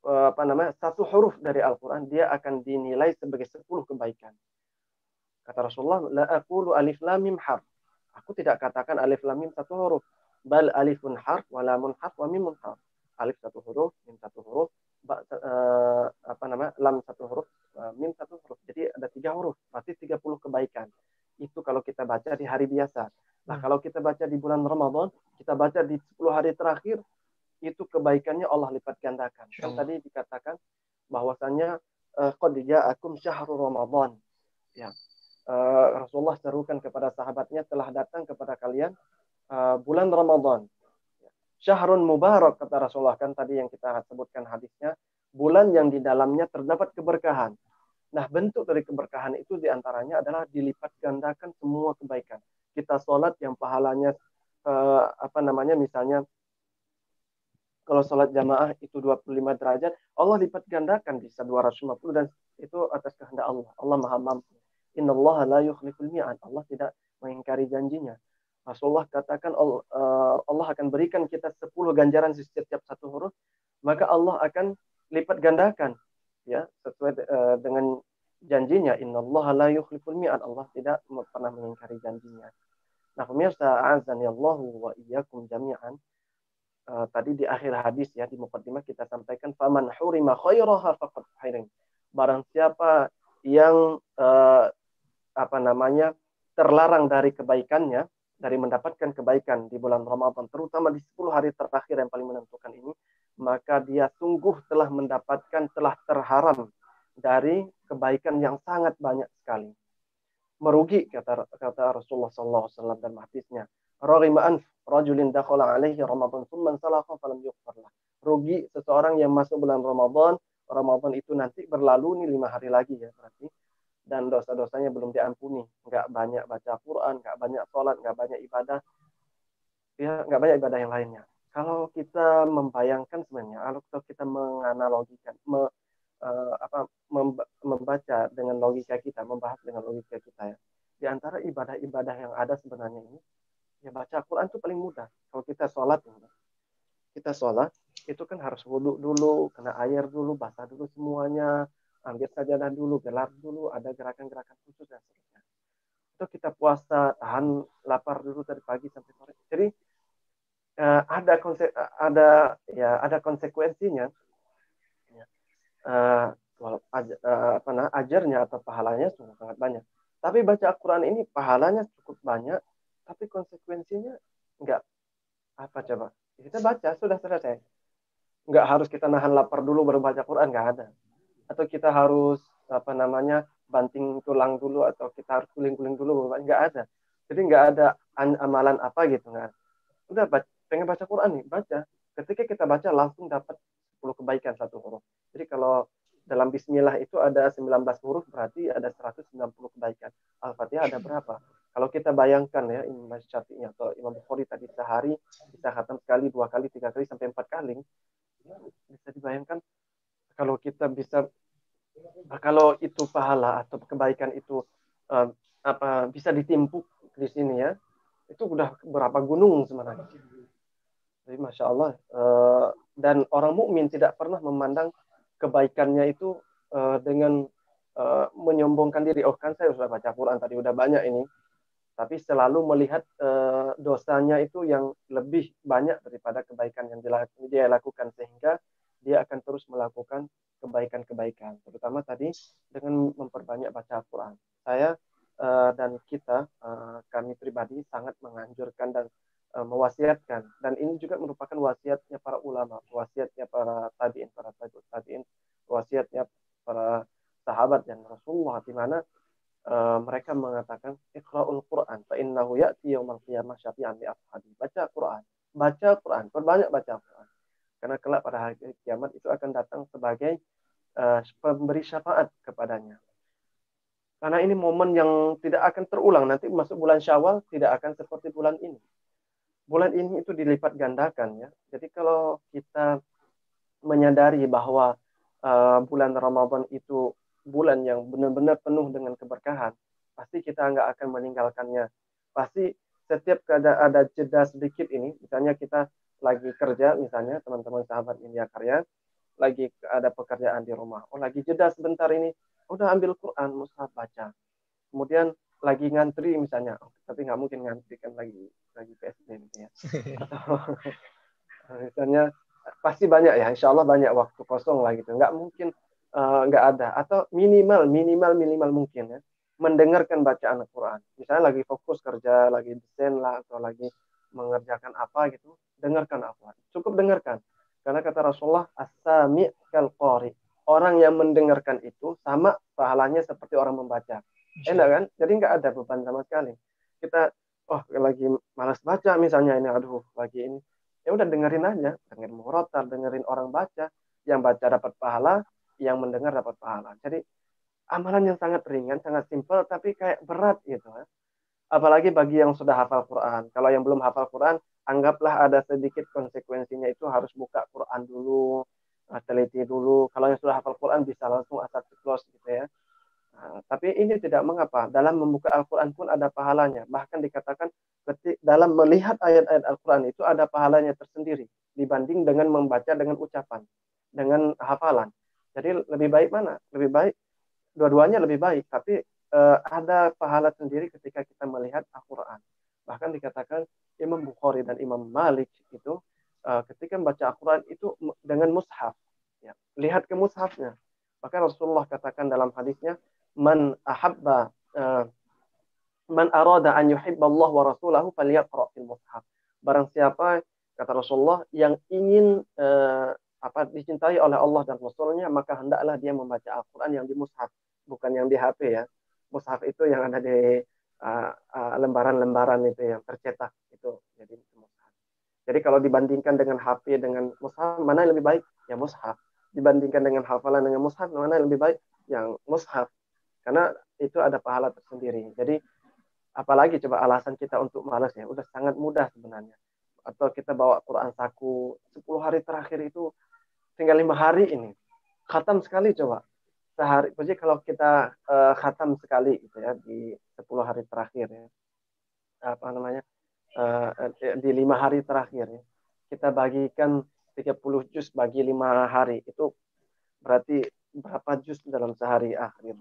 apa namanya? Satu huruf dari Al-Qur'an, dia akan dinilai sebagai 10 kebaikan. Kata Rasulullah, la aqulu alif lam mim harf. Aku tidak katakan alif lam mim satu huruf. Bal alifun harf, wa lamun harf, wa mimun harf. Alif satu huruf, mim satu huruf, apa namanya, lam satu huruf, mim satu huruf. Jadi ada 3 huruf, berarti 30 kebaikan. Itu kalau kita baca di hari biasa. Nah, kalau kita baca di bulan Ramadan, kita baca di 10 hari terakhir, itu kebaikannya Allah lipat gandakan. Kan tadi dikatakan bahwasannya qad ja'akum syahrul Ramadan. Ya. Rasulullah serukan kepada sahabatnya, telah datang kepada kalian bulan Ramadan. Syahrun mubarak, kata Rasulullah, kan tadi yang kita sebutkan hadisnya, bulan yang di dalamnya terdapat keberkahan. Nah, bentuk dari keberkahan itu diantaranya adalah dilipat gandakan semua kebaikan. Kita sholat yang pahalanya apa namanya, misalnya kalau sholat jamaah itu 25 derajat, Allah lipat gandakan bisa 250, dan itu atas kehendak Allah. Allah Maha mampu. Innallaha la yukhliful mi'ad. Allah tidak mengingkari janjinya. Rasulullah katakan Allah akan berikan kita 10 ganjaran setiap satu huruf, maka Allah akan lipat gandakan, ya, sesuai dengan janjinya. Innallaha la yukhliful mi'ad. Allah tidak pernah mengingkari janjinya. Nah, pemirsa azani Allah wa iyyakum jami'an. Tadi di akhir hadis ya, di muqaddimah kita sampaikan faman hurima khairaha faqad hirim. Barang siapa yang apa namanya, terlarang dari kebaikannya, dari mendapatkan kebaikan di bulan Ramadan, terutama di 10 hari terakhir yang paling menentukan ini, maka dia sungguh telah mendapatkan, telah terharam dari kebaikan yang sangat banyak sekali. Merugi, kata Rasulullah SAW dan hadisnya. Raghima anf rajulin dakhala alaihi Ramadan tsumma salakha falam yughfar lah. Rugi seseorang yang masuk bulan Ramadan, Ramadan itu nanti berlalu nih 5 hari lagi ya berarti, dan dosa-dosanya belum diampuni, nggak banyak baca Quran, nggak banyak sholat, nggak banyak ibadah, ya nggak banyak ibadah yang lainnya. Kalau kita membayangkan sebenarnya, kalau kita menganalogikan, membaca dengan logika kita, membahas dengan logika kita ya, di antara ibadah-ibadah yang ada sebenarnya ini, ya baca Quran itu paling mudah. Kalau kita sholat itu kan harus wudhu dulu, kena air dulu, basah dulu semuanya, ambil sajadah dulu, gelar dulu, ada gerakan-gerakan khusus dan seterusnya. Itu kita puasa, tahan lapar dulu dari pagi sampai sore. Jadi ada konsekuensinya. Ajarnya atau pahalanya sangat banyak. Tapi baca Al-Quran ini pahalanya cukup banyak, tapi konsekuensinya enggak. Apa coba? Kita baca, sudah selesai. Enggak harus kita nahan lapar dulu baru baca Quran, enggak ada. Atau kita harus banting tulang dulu, atau kita harus guling-guling dulu, enggak ada. Jadi enggak ada amalan apa gitu, enggak. Udah pengen baca Quran nih, baca. Ketika kita baca langsung dapat 10 kebaikan satu huruf. Jadi kalau dalam bismillah itu ada 19 huruf, berarti ada 190 kebaikan. Al-Fatihah ada berapa? Kalau kita bayangkan ya, Imam Syafi'i atau Imam Bukhari tadi sehari bisa khatam sekali, 2 kali, 3 kali, sampai 4 kali. Bisa dibayangkan kalau kita bisa, kalau itu pahala atau kebaikan itu bisa ditimpuk di sini ya, itu udah berapa gunung sebenarnya. Jadi Masya Allah. Dan orang mukmin tidak pernah memandang kebaikannya itu dengan menyombongkan diri. Oh kan saya sudah baca Quran tadi, udah banyak ini. Tapi selalu melihat dosanya itu yang lebih banyak daripada kebaikan yang dia lakukan. Sehingga dia akan terus melakukan kebaikan-kebaikan. Terutama tadi dengan memperbanyak baca Quran. Saya dan kita, kami pribadi sangat menganjurkan dan mewasiatkan, dan ini juga merupakan wasiatnya para ulama, wasiatnya para tabiin, wasiatnya para sahabat dan Rasulullah, di mana mereka mengatakan iqra'ul Quran fa innahu ya'ti yaumal qiyamah syafi'an li ashabi. Baca Quran, perbanyak baca Quran. Karena kelak pada hari kiamat itu akan datang sebagai pemberi syafaat kepadanya. Karena ini momen yang tidak akan terulang. Nanti masuk bulan Syawal tidak akan seperti bulan ini. Bulan ini itu dilipat gandakan ya. Jadi kalau kita menyadari bahwa bulan Ramadan itu bulan yang benar-benar penuh dengan keberkahan, pasti kita nggak akan meninggalkannya. Pasti setiap ada jeda sedikit ini, misalnya kita lagi kerja, misalnya teman-teman sahabat India Karya, lagi ada pekerjaan di rumah. Oh, lagi jeda sebentar ini, udah ambil Quran, mushaf baca. Kemudian lagi ngantri misalnya, tapi nggak mungkin ngantri kan lagi PSD gitu ya. Atau misalnya pasti banyak ya, insya Allah banyak waktu kosong lah gitu. Nggak mungkin nggak ada. Atau minimal mungkin ya, mendengarkan bacaan Al-Quran. Misalnya lagi fokus kerja, lagi desain lah, atau lagi mengerjakan apa gitu, dengarkan Al-Quran. Cukup dengarkan. Karena kata Rasulullah, as-sami' kal qari. Orang yang mendengarkan itu sama pahalanya seperti orang membaca. Enak kan? Jadi nggak ada beban sama sekali. Kita, lagi malas baca misalnya ini, lagi ini. Ya udah dengerin aja, dengerin murotal, dengerin orang baca. Yang baca dapat pahala, yang mendengar dapat pahala. Jadi amalan yang sangat ringan, sangat simpel, tapi kayak berat gitu. Apalagi bagi yang sudah hafal Quran. Kalau yang belum hafal Quran, anggaplah ada sedikit konsekuensinya, itu harus buka Quran dulu, teliti dulu. Kalau yang sudah hafal Quran bisa langsung asal close gitu ya. Tapi ini tidak mengapa. Dalam membuka Al-Quran pun ada pahalanya. Bahkan dikatakan dalam melihat ayat-ayat Al-Quran itu ada pahalanya tersendiri dibanding dengan membaca dengan ucapan, dengan hafalan. Jadi lebih baik mana? Lebih baik, dua-duanya lebih baik. Tapi ada pahala sendiri ketika kita melihat Al-Quran. Bahkan dikatakan Imam Bukhari dan Imam Malik itu ketika membaca Al-Quran itu dengan mushaf. Ya, lihat ke mushafnya. Bahkan Rasulullah katakan dalam hadisnya, man arada an yuhibba Allah wa rasulahu falyaqra fil mushaf. Barang siapa, kata Rasulullah, yang ingin dicintai oleh Allah dan Rasulnya, maka hendaklah dia membaca Al-Quran yang di mushaf, bukan yang di HP ya. Mushaf itu yang ada di lembaran-lembaran itu yang tercetak itu, jadi mushaf. Jadi kalau dibandingkan dengan HP dengan mushaf, mana yang lebih baik? Ya mushaf. Dibandingkan dengan hafalan dengan mushaf, mana yang lebih baik? Yang mushaf. Karena itu ada pahala tersendiri. Jadi apalagi coba alasan kita untuk malas ya, udah sangat mudah sebenarnya. Atau kita bawa Quran saku 10 hari terakhir itu tinggal 5 hari ini. Khatam sekali coba. Sehari, jadi kalau kita khatam sekali gitu ya di 10 hari terakhir ya. Di 5 hari terakhir ya. Kita bagikan 30 juz bagi 5 hari. Itu berarti berapa juz dalam sehari akhir?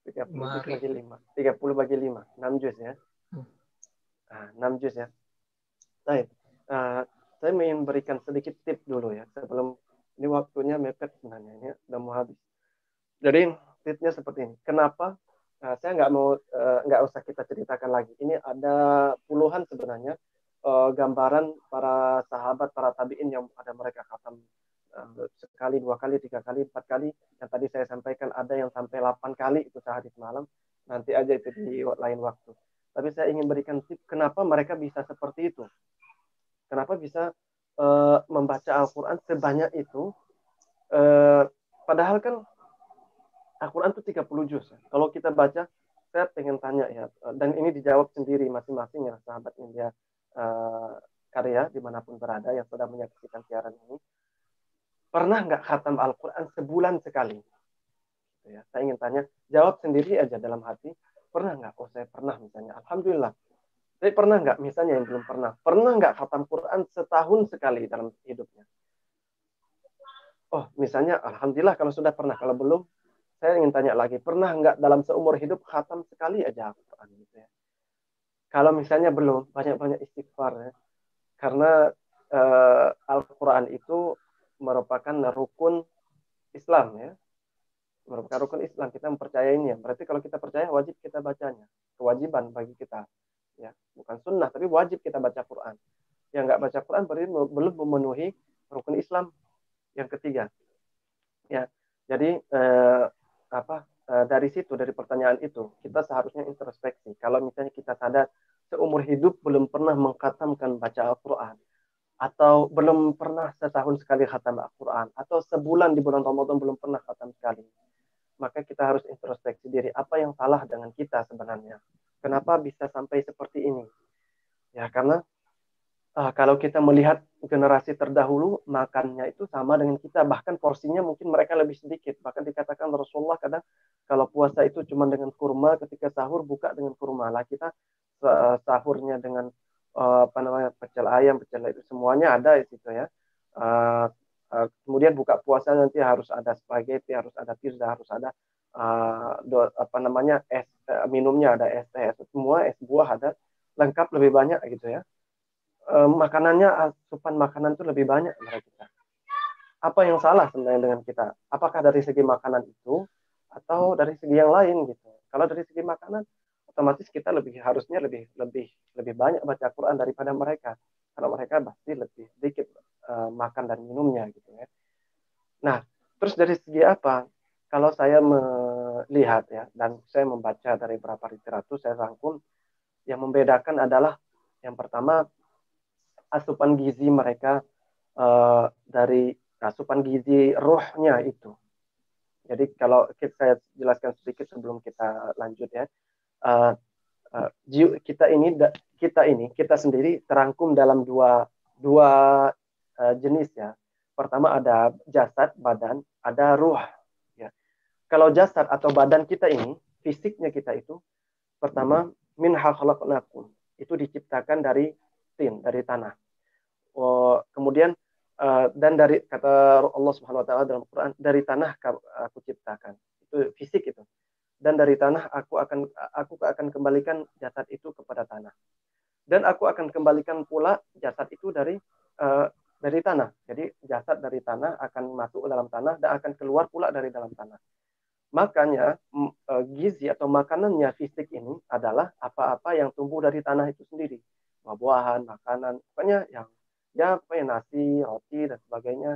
30 bagi 5. 30 bagi 5. 6 juz ya. 6 juz ya. Baik. Saya ingin berikan sedikit tip dulu ya. Sebelum ini waktunya mepet sebenarnya. Ini udah mau habis. Jadi tipsnya seperti ini. Kenapa? Saya nggak usah kita ceritakan lagi. Ini ada puluhan sebenarnya gambaran para sahabat, para tabiin yang ada mereka khatam sekali, 2 kali, 3 kali, 4 kali. Yang tadi saya sampaikan ada yang sampai 8 kali itu sehari semalam. Nanti aja itu di lain waktu. Tapi saya ingin berikan tip kenapa mereka bisa seperti itu. Kenapa bisa membaca Al-Quran sebanyak itu. Padahal kan Al-Quran itu 30 juz. Kalau kita baca, saya pengen tanya ya, dan ini dijawab sendiri masing-masing ya sahabat India Karya dimanapun berada yang sudah menyaksikan siaran ini. Pernah nggak khatam Al-Quran sebulan sekali? Ya, saya ingin tanya, jawab sendiri aja dalam hati. Pernah nggak? Oh, saya pernah misalnya. Alhamdulillah. Tapi pernah nggak misalnya yang belum pernah? Pernah nggak khatam Quran setahun sekali dalam hidupnya? Oh, misalnya, alhamdulillah kalau sudah pernah. Kalau belum, saya ingin tanya lagi. Pernah nggak dalam seumur hidup khatam sekali aja Al-Quran? Gitu ya? Kalau misalnya belum, banyak-banyak istighfar ya. Karena Al-Quran itu merupakan rukun Islam ya, merupakan rukun Islam, kita mempercayainya. Berarti kalau kita percaya wajib kita bacanya, kewajiban bagi kita. ya, bukan sunnah, tapi wajib kita baca Quran. Yang nggak baca Quran berarti belum memenuhi rukun Islam yang ketiga. Ya, jadi dari situ, dari pertanyaan itu, kita seharusnya introspeksi. Kalau misalnya kita sadar seumur hidup belum pernah mengkhatamkan baca Al-Quran, atau belum pernah setahun sekali khatam Al-Quran, atau sebulan di bulan Ramadan belum pernah khatam sekali, maka kita harus introspeksi diri. Apa yang salah dengan kita sebenarnya? Kenapa bisa sampai seperti ini? Ya, karena kalau kita melihat generasi terdahulu, makannya itu sama dengan kita. Bahkan porsinya mungkin mereka lebih sedikit. Bahkan dikatakan Rasulullah kadang kalau puasa itu cuma dengan kurma, ketika sahur buka dengan kurma. Lah kita sahurnya dengan pecel ayam, pecel itu semuanya ada di situ ya. Kemudian buka puasa nanti harus ada spaghetti, harus ada pizza, harus ada es minumnya, ada es teh, semua es buah ada, lengkap lebih banyak gitu ya. Makanannya, asupan makanan itu lebih banyak dari kita. Apa yang salah sebenarnya dengan kita? Apakah dari segi makanan itu atau dari segi yang lain gitu? Kalau dari segi makanan, otomatis kita harusnya lebih banyak baca Quran daripada mereka, karena mereka pasti lebih sedikit makan dan minumnya gitu ya. Nah, terus dari segi apa? Kalau saya melihat ya, dan saya membaca dari beberapa literatur, saya rangkum, yang membedakan adalah yang pertama, asupan gizi mereka dari asupan gizi rohnya itu. Jadi kalau saya jelaskan sedikit sebelum kita lanjut ya, kita sendiri terangkum dalam dua jenis ya. Pertama ada jasad, badan, ada ruh. Ya. Kalau jasad atau badan kita ini, fisiknya kita itu, pertama minha khalaqnakum, itu diciptakan dari tin, dari tanah. Kemudian dan dari kata Allah Subhanahu wa taala dalam Quran, dari tanah aku ciptakan. Itu fisik itu. Dan dari tanah aku akan kembalikan jasad itu kepada tanah. Dan aku akan kembalikan pula jasad itu dari tanah. Jadi jasad dari tanah akan masuk ke dalam tanah dan akan keluar pula dari dalam tanah. Makanya gizi atau makanannya fisik ini adalah apa-apa yang tumbuh dari tanah itu sendiri. Buah-buahan, makanan, pokoknya yang nasi, roti dan sebagainya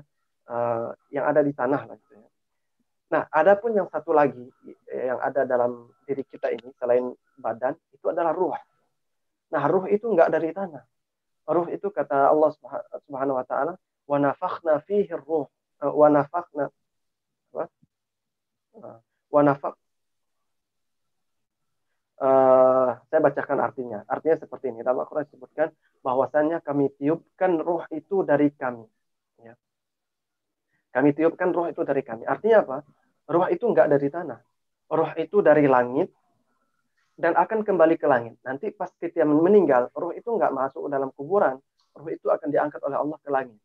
yang ada di tanah lah gitu ya. Nah, adapun yang satu lagi yang ada dalam diri kita ini selain badan itu adalah ruh. Nah, ruh itu enggak dari tanah. Ruh itu kata Allah Subhanahu wa taala, wa nafakhna fihi ruh wa nafakhna saya bacakan artinya. Artinya seperti ini. Dalam Al-Quran disebutkan bahwasannya kami tiupkan ruh itu dari kami. Ya. Kami tiupkan ruh itu dari kami. Artinya apa? Ruh itu enggak dari tanah. Ruh itu dari langit dan akan kembali ke langit. Nanti pas kita meninggal, ruh itu enggak masuk dalam kuburan. Ruh itu akan diangkat oleh Allah ke langit.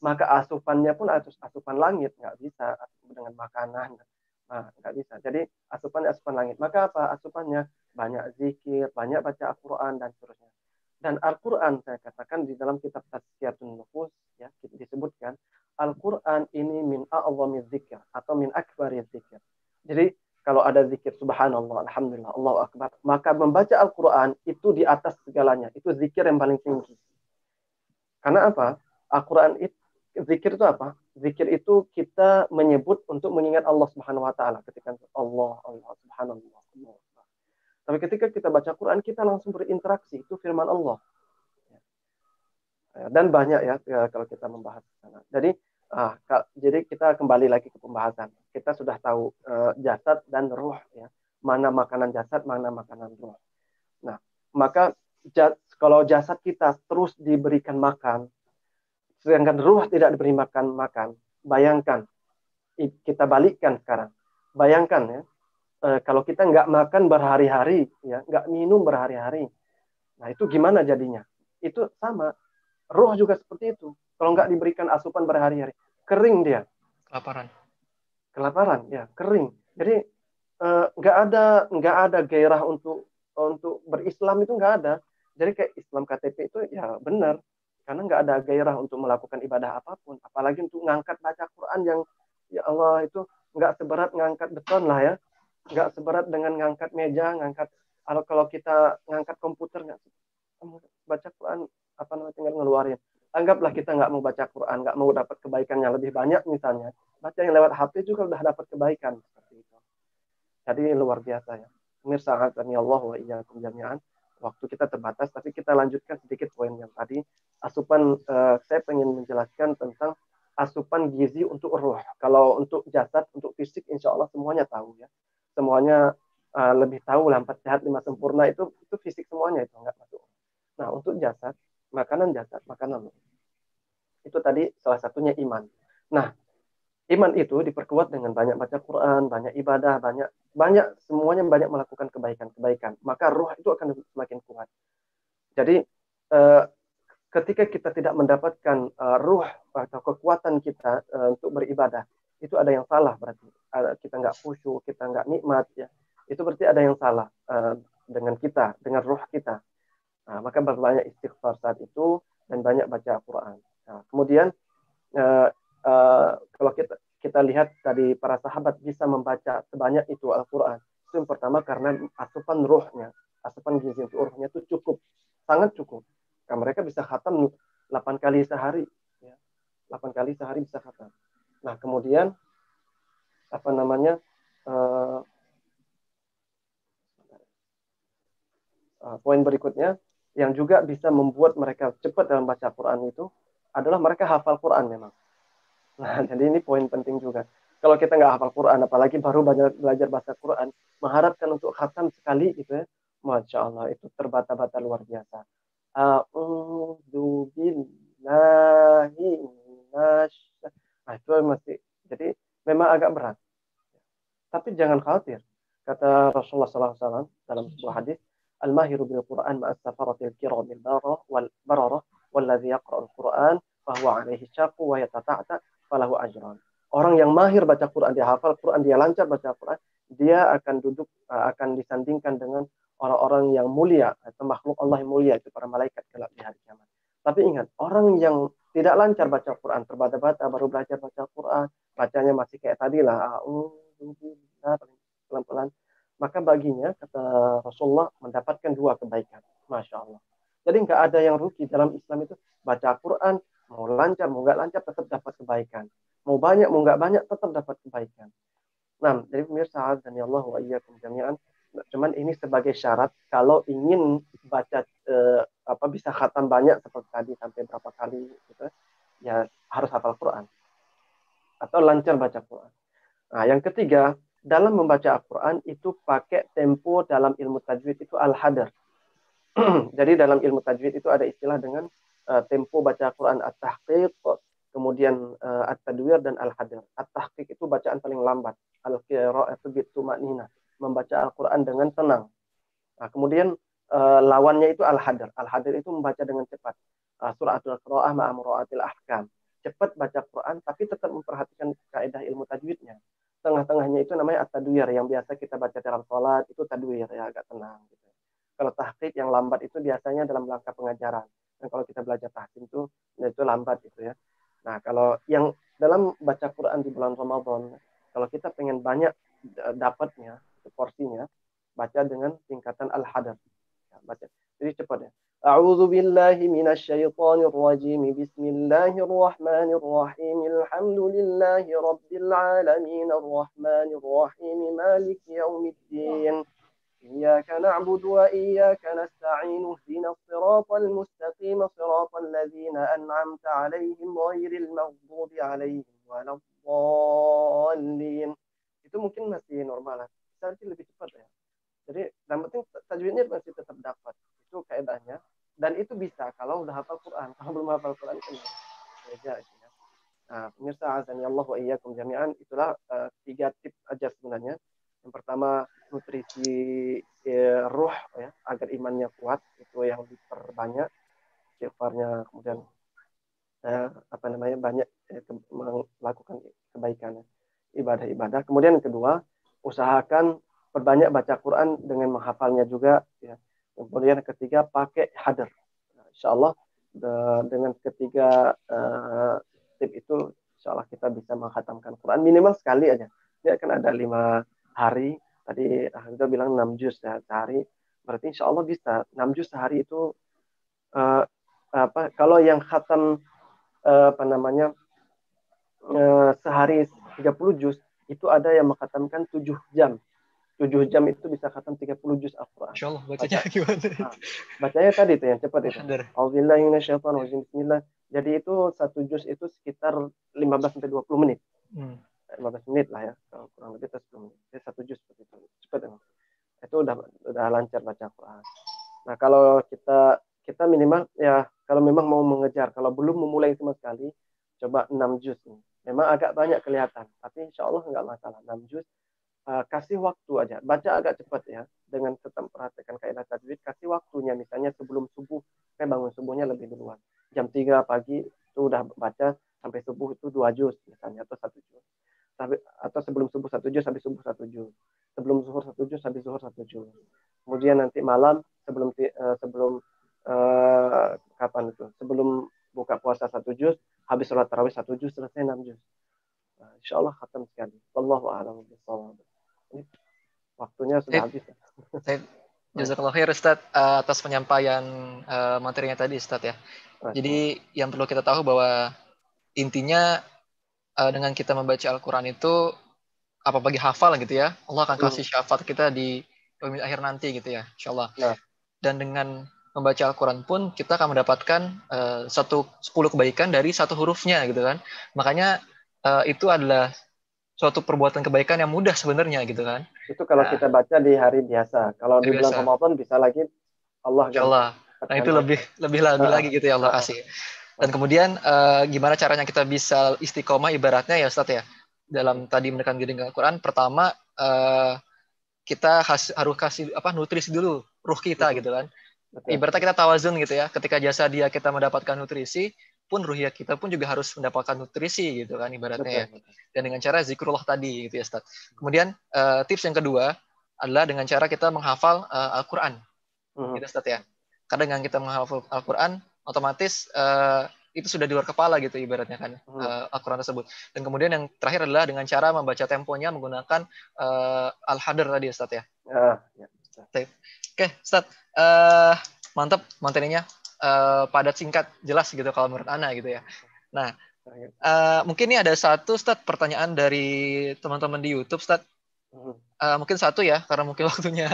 Maka asupannya pun asupan langit. Enggak bisa dengan makanan. Nah, nggak bisa. Jadi asupannya asupan langit. Maka apa asupannya? Banyak zikir, banyak baca Al-Quran, dan seterusnya. Dan Al-Quran, saya katakan di dalam kitab Tazkiyatun Nufus, ya, disebutkan, Al-Quran ini min a'zami zikir, atau min akbari zikir. Jadi, kalau ada zikir, subhanallah, alhamdulillah, Allahu Akbar, maka membaca Al-Quran itu di atas segalanya. Itu zikir yang paling tinggi. Karena apa? Al-Quran itu, zikir itu apa? Zikir itu kita menyebut untuk mengingat Allah Subhanahu wa taala ketika Allah subhanallah. Allah. Tapi ketika kita baca Quran kita langsung berinteraksi, itu firman Allah. Dan banyak ya kalau kita membahas sana. Jadi kita kembali lagi ke pembahasan. Kita sudah tahu jasad dan ruh ya. Mana makanan jasad, mana makanan ruh. Nah, maka kalau jasad kita terus diberikan makan, sedangkan ruh tidak diberi makan, bayangkan, kita balikkan sekarang. Bayangkan ya, kalau kita nggak makan berhari-hari, ya, nggak minum berhari-hari, nah itu gimana jadinya? Itu sama, ruh juga seperti itu. Kalau nggak diberikan asupan berhari-hari, kering dia. Kelaparan, ya, kering. Jadi nggak ada gairah untuk berislam, itu nggak ada. Jadi kayak Islam KTP itu ya benar. Karena nggak ada gairah untuk melakukan ibadah apapun. Apalagi untuk ngangkat baca Quran yang, ya Allah, itu nggak seberat ngangkat beton lah ya. Nggak seberat dengan ngangkat meja, ngangkat Kalau kita ngangkat komputer nggak baca Quran tinggal ngeluarin. Anggaplah kita nggak mau baca Quran, nggak mau dapat kebaikan yang lebih banyak misalnya, baca yang lewat HP juga udah dapat kebaikan seperti itu. Jadi luar biasa ya. Pemirsa azani Allah wa iyyakum jami'an. Waktu kita terbatas, tapi kita lanjutkan sedikit poin yang tadi. Asupan, saya ingin menjelaskan tentang asupan gizi untuk ruh. Kalau untuk jasad, untuk fisik, insya Allah semuanya tahu ya. Semuanya lebih tahu lah, 4 sehat 5 sempurna itu fisik semuanya itu nggak masuk. Nah untuk jasad, makanan itu tadi salah satunya iman. Nah iman itu diperkuat dengan banyak baca Quran, banyak ibadah, banyak semuanya banyak melakukan kebaikan. Maka ruh itu akan semakin kuat. Jadi ketika kita tidak mendapatkan ruh atau kekuatan kita untuk beribadah, itu ada yang salah berarti. Kita nggak khusyuk, kita nggak nikmat ya. Itu berarti ada yang salah dengan kita, dengan ruh kita. Maka berbanyak istighfar saat itu dan banyak baca Quran. Kemudian kalau kita lihat dari para sahabat bisa membaca sebanyak itu Al-Quran, itu yang pertama karena asupan ruhnya, asupan gizi untuk ruhnya itu cukup, sangat cukup. Nah, mereka bisa khatam 8 kali sehari, ya. 8 kali sehari bisa khatam. Nah kemudian poin berikutnya yang juga bisa membuat mereka cepat dalam baca Quran itu adalah mereka hafal Quran memang. Nah, jadi ini poin penting juga. Kalau kita nggak hafal Quran, apalagi baru belajar bahasa Quran, mengharapkan untuk khatam sekali gitu ya, Masya Allah, itu terbata-bata luar biasa. A'udzu billahi minasy. Nah, itu masih, jadi memang agak berat. Tapi jangan khawatir. Kata Rasulullah SAW dalam sebuah hadis, Al-mahiru bil Quran ma'as safaratil kiramil bararah walladzi yaqra'ul Quran fahuwa alaihi syaqu wa yatata'ta falahu ajran. Orang yang mahir baca Quran, dia hafal Quran, dia lancar baca Quran, dia akan duduk, akan disandingkan dengan orang-orang yang mulia, atau makhluk Allah yang mulia, itu para malaikat kelak di hari kiamat. Tapi ingat, orang yang tidak lancar baca Quran, terbata-bata, baru belajar baca Quran, bacanya masih kayak tadi lah, pelan-pelan, maka baginya, kata Rasulullah, mendapatkan 2 kebaikan. Masya Allah. Jadi nggak ada yang rugi dalam Islam itu. Baca Quran, mau lancar, mau nggak lancar, tetap dapat kebaikan. Mau banyak, mau nggak banyak, tetap dapat kebaikan. Nah, jadi pemirsa azan ya Allah wa iyyakum jami'an. Cuman ini sebagai syarat kalau ingin baca bisa khatam banyak seperti tadi sampai berapa kali gitu, ya harus hafal Quran atau lancar baca Quran. Nah, yang ketiga, dalam membaca Al-Quran itu pakai tempo dalam ilmu tajwid itu al-hadar. Jadi dalam ilmu tajwid itu ada istilah dengan tempo baca Al-Quran at-tahqiq, kemudian at-tadwir dan al-hadar. At-tahqiq itu bacaan paling lambat. Al-qira'atu bituma'ninah, membaca Al-Quran dengan tenang. Nah, kemudian lawannya itu al-hadar. Al-hadar itu membaca dengan cepat. Suratul qira'ah ma'amura'atil ahkam. Cepat baca Quran tapi tetap memperhatikan kaidah ilmu tajwidnya. Tengah-tengahnya itu namanya at-tadwir, yang biasa kita baca dalam sholat itu tadwir ya, agak tenang gitu. Kalau tahqiq yang lambat itu biasanya dalam rangka pengajaran. Dan kalau kita belajar tahqiq itu lambat gitu ya. Nah, kalau yang dalam baca Quran di bulan Ramadan, kalau kita pengen banyak dapatnya, porsinya, baca dengan tingkatan al-hadar. Ya, baca. Jadi cepat ya. A'udzu billahi minasyaitonir rajim. Bismillahirrahmanirrahim. Alhamdulillahi rabbil alamin arrahmanir rahim maliki yaumiddin. Iyyaka na'budu wa iyyaka nasta'in. Ihdinas siratal mustaqim siratal ladzina an'amta 'alaihim ghairil maghdubi 'alaihim waladdallin. Itu mungkin masih normal lah. Bisa lebih cepat ya. Jadi yang penting tajwidnya masih tetap dapat. Itu kaidahnya. Dan itu bisa kalau udah hafal Quran. Kalau belum hafal Quran kan beda ya. Nah, pemirsa azan ya Allah wa iyyakum jami'an, itulah 3 tips aja sebenarnya. Yang pertama nutrisi ruh ya, agar imannya kuat, itu yang diperbanyak istighfarnya, kemudian banyak melakukan kebaikan, ibadah-ibadah. Kemudian yang kedua, usahakan perbanyak baca Quran dengan menghafalnya juga ya. Kemudian yang ketiga, pakai hadar. Nah, insya Allah dengan ketiga tip itu, insya Allah kita bisa menghatamkan Quran minimal sekali aja. Dia akan ada 5 hari. Tadi kita bilang 6 juz ya, sehari. berarti insya Allah bisa 6 juz sehari itu. Kalau yang khatam sehari 30 juz, itu ada yang mengkhatamkan 7 jam. 7 jam itu bisa khatam 30 juz Al-Quran. Insya Allah bacanya gimana? Bacanya tadi itu yang cepat itu. Bener. Bismillah. Jadi itu 1 juz itu sekitar 15-20 menit. 15 menit lah ya. Kalau kurang lebih 10 menit. Jadi 1 juz seperti itu. Cepat emang. Itu udah lancar baca Quran. Nah, kalau kita minimal ya, kalau memang mau mengejar, kalau belum memulai sama sekali, coba 6 juz nih. Memang agak banyak kelihatan, tapi insya Allah nggak masalah. 6 juz, kasih waktu aja. Baca agak cepat ya, dengan tetap perhatikan kaidah tajwid, kasih waktunya. Misalnya sebelum subuh, bangun subuhnya lebih duluan. Jam 3 pagi itu udah baca, sampai subuh itu 2 juz misalnya, atau 1 juz. Atau sebelum subuh 1 juz, habis subuh 1 juz. Sebelum zuhur 1 juz, habis zuhur 1 juz. Kemudian nanti malam sebelum kapan itu? Sebelum buka puasa 1 juz, habis sholat tarawih 1 juz, selesai 6 juz. Nah, insya Allah khatam sekali. Wallahu a'lam bishawab. Waktunya sudah habis. Jazakallah khair Ustaz atas penyampaian materinya tadi Ustaz ya. Jadi yang perlu kita tahu bahwa intinya dengan kita membaca Al-Quran itu apa bagi hafal gitu ya, Allah akan kasih syafaat kita di akhir nanti gitu ya, insya Allah. Dan dengan membaca Al-Quran pun kita akan mendapatkan 10 kebaikan dari satu hurufnya gitu kan. Makanya itu adalah suatu perbuatan kebaikan yang mudah sebenarnya gitu kan. Itu kalau kita baca di hari biasa. Kalau di bulan Ramadan bisa lagi Allah Insya Allah. Nah itu lebih lagi gitu ya Allah kasih. Dan kemudian gimana caranya kita bisa istiqomah ibaratnya ya Ustaz ya. Dalam tadi menekan dengan Al-Quran, pertama kita harus kasih nutrisi dulu ruh kita gitu kan. Ibaratnya kita tawazun gitu ya. Ketika jasa dia kita mendapatkan nutrisi, pun ruhiyah kita pun juga harus mendapatkan nutrisi gitu kan ibaratnya ya. Dan dengan cara zikrullah tadi gitu ya Ustaz. Kemudian tips yang kedua adalah dengan cara kita menghafal Al-Quran gitu Ustaz ya. Karena dengan kita menghafal Al-Quran otomatis itu sudah di luar kepala gitu ibaratnya kan Al-Quran tersebut. Dan kemudian yang terakhir adalah dengan cara membaca temponya menggunakan Al-Hadr tadi Ustaz ya. Oke Ustaz, mantap materinya, padat singkat jelas gitu kalau menurut Ana gitu ya. Nah mungkin ini ada satu Ustaz pertanyaan dari teman-teman di YouTube Ustaz. Mungkin satu ya karena mungkin waktunya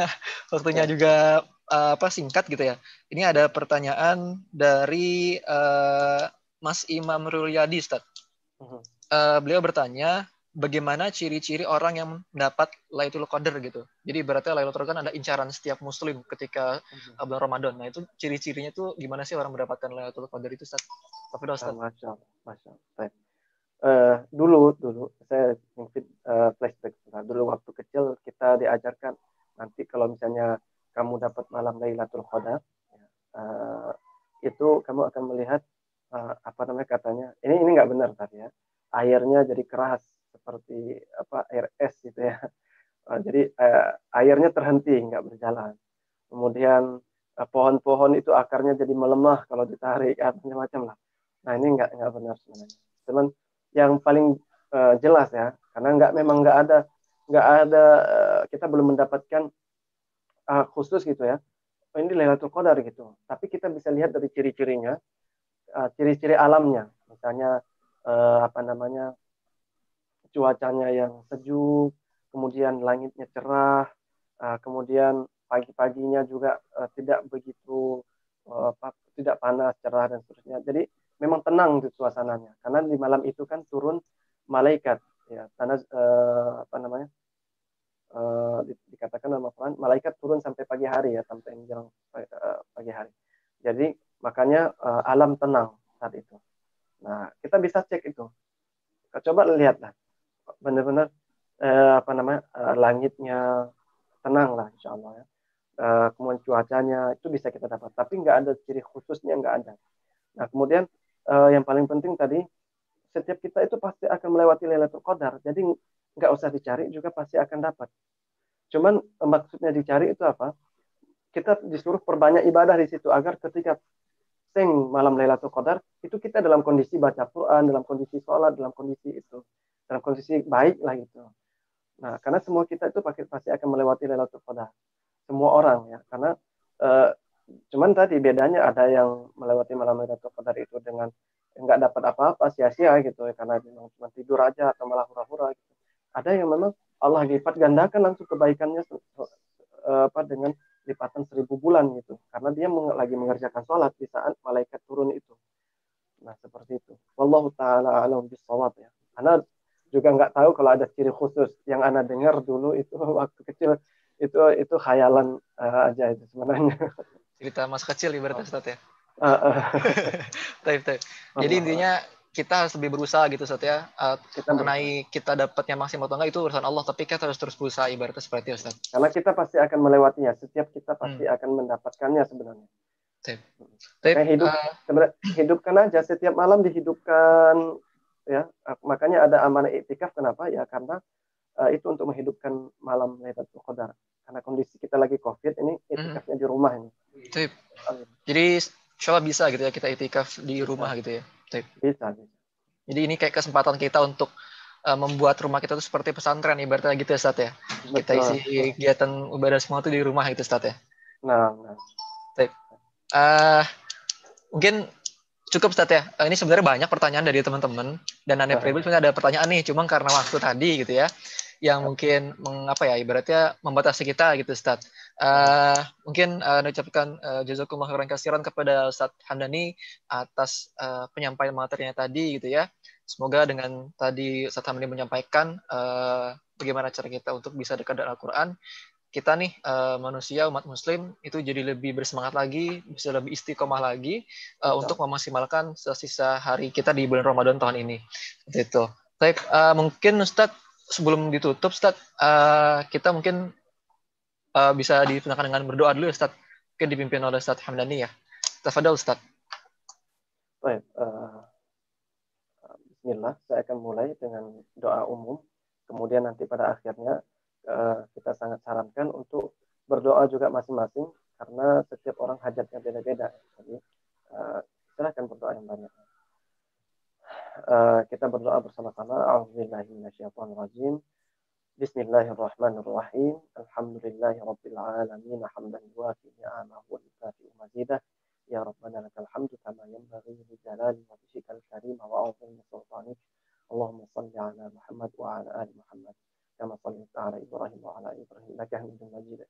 juga singkat gitu ya. Ini ada pertanyaan dari Mas Imam Rulyadi Ustaz. Beliau bertanya bagaimana ciri-ciri orang yang mendapat Lailatul Qadar gitu. Jadi ibaratnya Lailatul Qadar kan ada incaran setiap muslim ketika bulan Ramadan. Nah itu ciri-cirinya tuh gimana sih orang mendapatkan Lailatul Qadar itu Ustaz? Ustaz. Masya Allah. Dulu saya mungkin flashback. Dulu waktu kecil kita diajarkan nanti kalau misalnya kamu dapat malam Lailatul Qadar, itu kamu akan melihat katanya ini nggak benar tadi ya, airnya jadi keras seperti air es gitu ya. Jadi airnya terhenti nggak berjalan. Kemudian pohon-pohon itu akarnya jadi melemah kalau ditarik, macam lah. Nah ini nggak benar sebenarnya. Cuman yang paling jelas ya, karena memang nggak ada kita belum mendapatkan khusus gitu ya. Ini Lailatul Qadar gitu. Tapi kita bisa lihat dari ciri-cirinya, ciri-ciri alamnya, misalnya cuacanya yang sejuk, kemudian langitnya cerah, kemudian pagi-paginya juga tidak begitu tidak panas, cerah dan seterusnya. Jadi memang tenang di suasananya, karena di malam itu kan turun malaikat ya, karena dikatakan dalam Al-Quran malaikat turun sampai pagi hari ya, sampai menjelang pagi hari. Jadi makanya alam tenang saat itu. Nah kita bisa cek itu. Coba lihatlah, benar-benar langitnya tenang lah insya Allah ya. Kemudian cuacanya itu bisa kita dapat, tapi nggak ada ciri khususnya, nggak ada. Nah kemudian yang paling penting tadi, setiap kita itu pasti akan melewati Lailatul Qadar, jadi nggak usah dicari juga pasti akan dapat. Cuman maksudnya dicari itu apa? Kita disuruh perbanyak ibadah di situ agar ketika malam Lailatul Qadar itu kita dalam kondisi baca Quran, dalam kondisi sholat, dalam kondisi baik lah gitu. Nah, karena semua kita itu pasti akan melewati Lailatul Qadar. semua orang ya, karena cuman tadi bedanya ada yang melewati malam Lailatul Qadar itu dengan nggak dapat apa-apa, sia-sia gitu ya, karena memang cuma tidur aja atau malah hura-hura gitu. Ada yang memang Allah lipat gandakan langsung kebaikannya dengan lipatan 1000 bulan gitu, karena dia lagi mengerjakan sholat di saat malaikat turun itu. Nah seperti itu. Wallahu taala alam bisawab ya. Karena juga nggak tahu kalau ada ciri khusus yang ana dengar dulu itu waktu kecil, itu khayalan aja itu sebenarnya. Cerita masa kecil ibaratnya Ustaz ya. Uh, Taib. Jadi intinya kita harus lebih berusaha gitu Ustaz ya. Mengenai kita dapatnya maksimal atau enggak itu urusan Allah, tapi kita harus terus berusaha ibaratnya seperti itu Ustaz. Karena kita pasti akan melewatinya. Setiap kita pasti akan mendapatkannya sebenarnya. Makanya hidupkan aja, setiap malam dihidupkan ya. Makanya ada amanah iktikaf, kenapa? Ya karena itu untuk menghidupkan malam Lailatul Qadar. Karena kondisi kita lagi Covid ini, iktikafnya di rumah ini. Jadi insya Allah bisa gitu ya kita iktikaf di rumah gitu ya. Bisa. Jadi ini kayak kesempatan kita untuk membuat rumah kita tuh seperti pesantren ibaratnya gitu ya Ustaz ya. Kita isi kegiatan ibadah semua tuh di rumah gitu Ustaz ya. Nah. Mungkin cukup Ustaz ya. Ini sebenarnya banyak pertanyaan dari teman-teman dan Anda pribadi sebenarnya ada pertanyaan nih, cuma karena waktu tadi gitu ya, yang mungkin ibaratnya membatasi kita gitu Ustaz. Mungkin mengucapkan jazakumullah khairan katsiran kepada Ustaz Hamdani atas penyampaian materinya tadi gitu ya. Semoga dengan tadi Ustaz Hamdani menyampaikan bagaimana cara kita untuk bisa dekat dengan Al-Quran, kita nih manusia umat muslim itu jadi lebih bersemangat lagi, bisa lebih istiqomah lagi untuk memaksimalkan sisa hari kita di bulan Ramadan tahun ini. Itu. Baik, mungkin Ustadz sebelum ditutup Ustadz, kita mungkin bisa digunakan dengan berdoa dulu Ustadz. Mungkin dipimpin oleh Ustadz Hamdani ya. Tafadhol Ustadz. Baik, bismillah, saya akan mulai dengan doa umum. Kemudian nanti pada akhirnya kita sangat sarankan untuk berdoa juga masing-masing karena setiap orang hajatnya beda-beda. Jadi silakan berdoa yang banyak. Kita berdoa bersama-sama. A'udzubillahi minasyaitonirrajim. Bismillahirrahmanirrahim. Alhamdulillahirabbil alamin. Hamdan yuwafi ni'amahu wa yukafi'u mazidah. Ya Rabbana lakal hamdu kama yanbaghi li jalali wajhikal karim wa 'azimi sultanik. Allahumma shalli 'ala Muhammad wa 'ala ali Muhammad. كما صليت على إبراهيم وعلى إبراهيم إنك حميد مجيد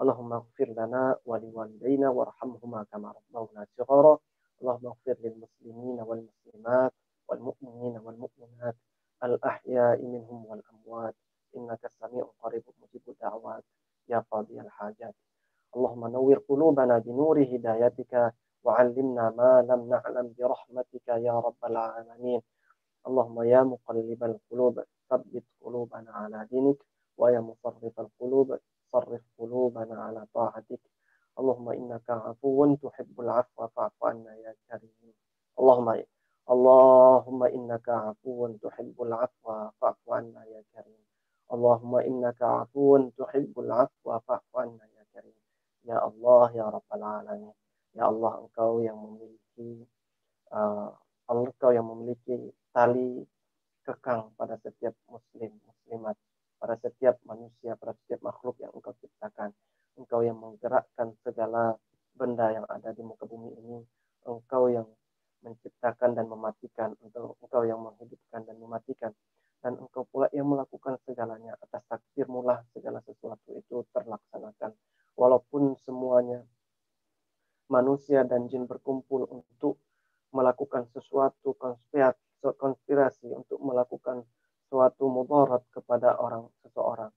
اللهم اغفر لنا ولوالدينا وارحمهما كما ربونا صغارا اللهم اغفر للمسلمين والمسلمات والمؤمنين والمؤمنات الأحياء منهم والأموات إنك سميع قريب مجيب الدعوات يا قاضي الحاجات اللهم نور قلوبنا بنور هدايتك وعلمنا ما لم نعلم برحمتك يا رب العالمين اللهم يا مقلب القلوب ثبت قلوبنا على دينك ويا مصرف القلوب صرف قلوبنا على طاعتك اللهم إنك عفو تحب العفو فاعف عنا يا كريم اللهم إنك عفو تحب العفو فاعف عنا يا كريم اللهم إنك عفو تحب العفو فاعف عنا يا كريم يا الله يا رب العالمين ya Allah, Engkau yang memiliki tali kekang pada setiap muslim, muslimat, pada setiap manusia, pada setiap makhluk yang Engkau ciptakan. Engkau yang menggerakkan segala benda yang ada di muka bumi ini. Engkau yang menciptakan dan mematikan. Engkau yang menghidupkan dan mematikan. Dan Engkau pula yang melakukan segalanya. Atas takdir-Mu lah segala sesuatu itu terlaksanakan. Walaupun semuanya manusia dan jin berkumpul untuk melakukan sesuatu konspirasi untuk melakukan suatu mudarat kepada seseorang.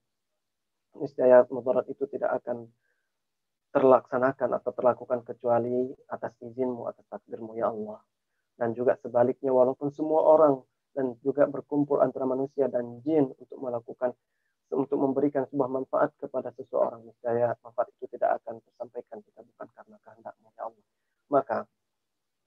Niscaya mudarat itu tidak akan terlaksanakan atau terlakukan kecuali atas izin-Mu, atas takdir-Mu ya Allah. Dan juga sebaliknya, walaupun semua orang dan juga berkumpul antara manusia dan jin untuk memberikan sebuah manfaat kepada seseorang, niscaya manfaat itu tidak akan tersampaikan jika bukan karena kehendak-Mu ya Allah. Maka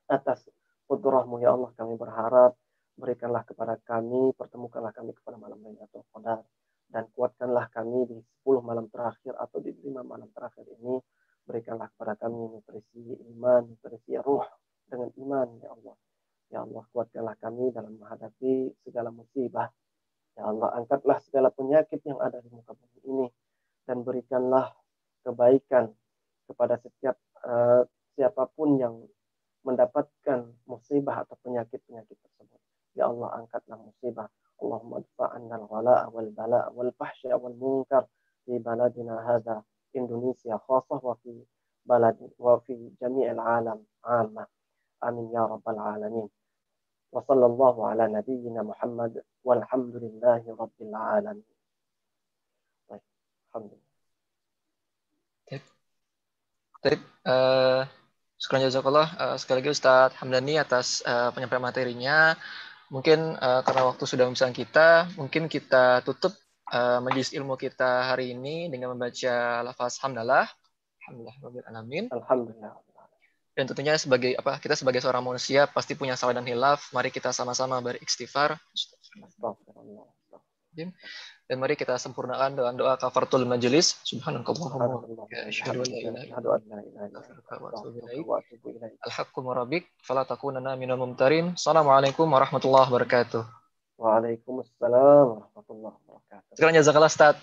atas qudrah-Mu ya Allah kami berharap, berikanlah kepada kami, pertemukanlah kami kepada malam Lailatul Qadar, dan kuatkanlah kami di 10 malam terakhir atau di 5 malam terakhir ini. Berikanlah kepada kami nutrisi iman, nutrisi ruh dengan iman ya Allah. Ya Allah, kuatkanlah kami dalam menghadapi segala musibah. Ya Allah, angkatlah segala penyakit yang ada di muka bumi ini dan berikanlah kebaikan kepada setiap siapapun yang mendapatkan musibah atau penyakit-penyakit tersebut. Ya Allah, angkatlah musibah. Allahumma adfa'anna al-ghala' wal bala' wal fahsya wal munkar fi baladina hadha Indonesia khassah wa fi jami'il alam 'amma. Amin ya rabbal alamin. Wa sallallahu ala nabiyyina Muhammad walhamdulillahi rabbil alamin. Baik, alhamdulillah. Baik, syukran jazakallah sekali lagi Ustadz Hamdani atas penyampaian materinya. Mungkin karena waktu sudah memisahkan kita, mungkin kita tutup majelis ilmu kita hari ini dengan membaca lafaz hamdalah. Alhamdulillah rabbil alamin. Alhamdulillah. Dan tentunya kita sebagai seorang manusia pasti punya salah dan hilaf. Mari kita sama-sama beristighfar. Dan mari kita sempurnakan dengan doa kafaratul majelis. Subhanakallahumma wa asyhadu an la ilaha illa anta al-haqqu rabbik fala takunanna minal mumtarin. Assalamualaikum warahmatullahi wabarakatuh. Waalaikumsalam warahmatullahi wabarakatuh. Sekarang jazakallah Ustaz.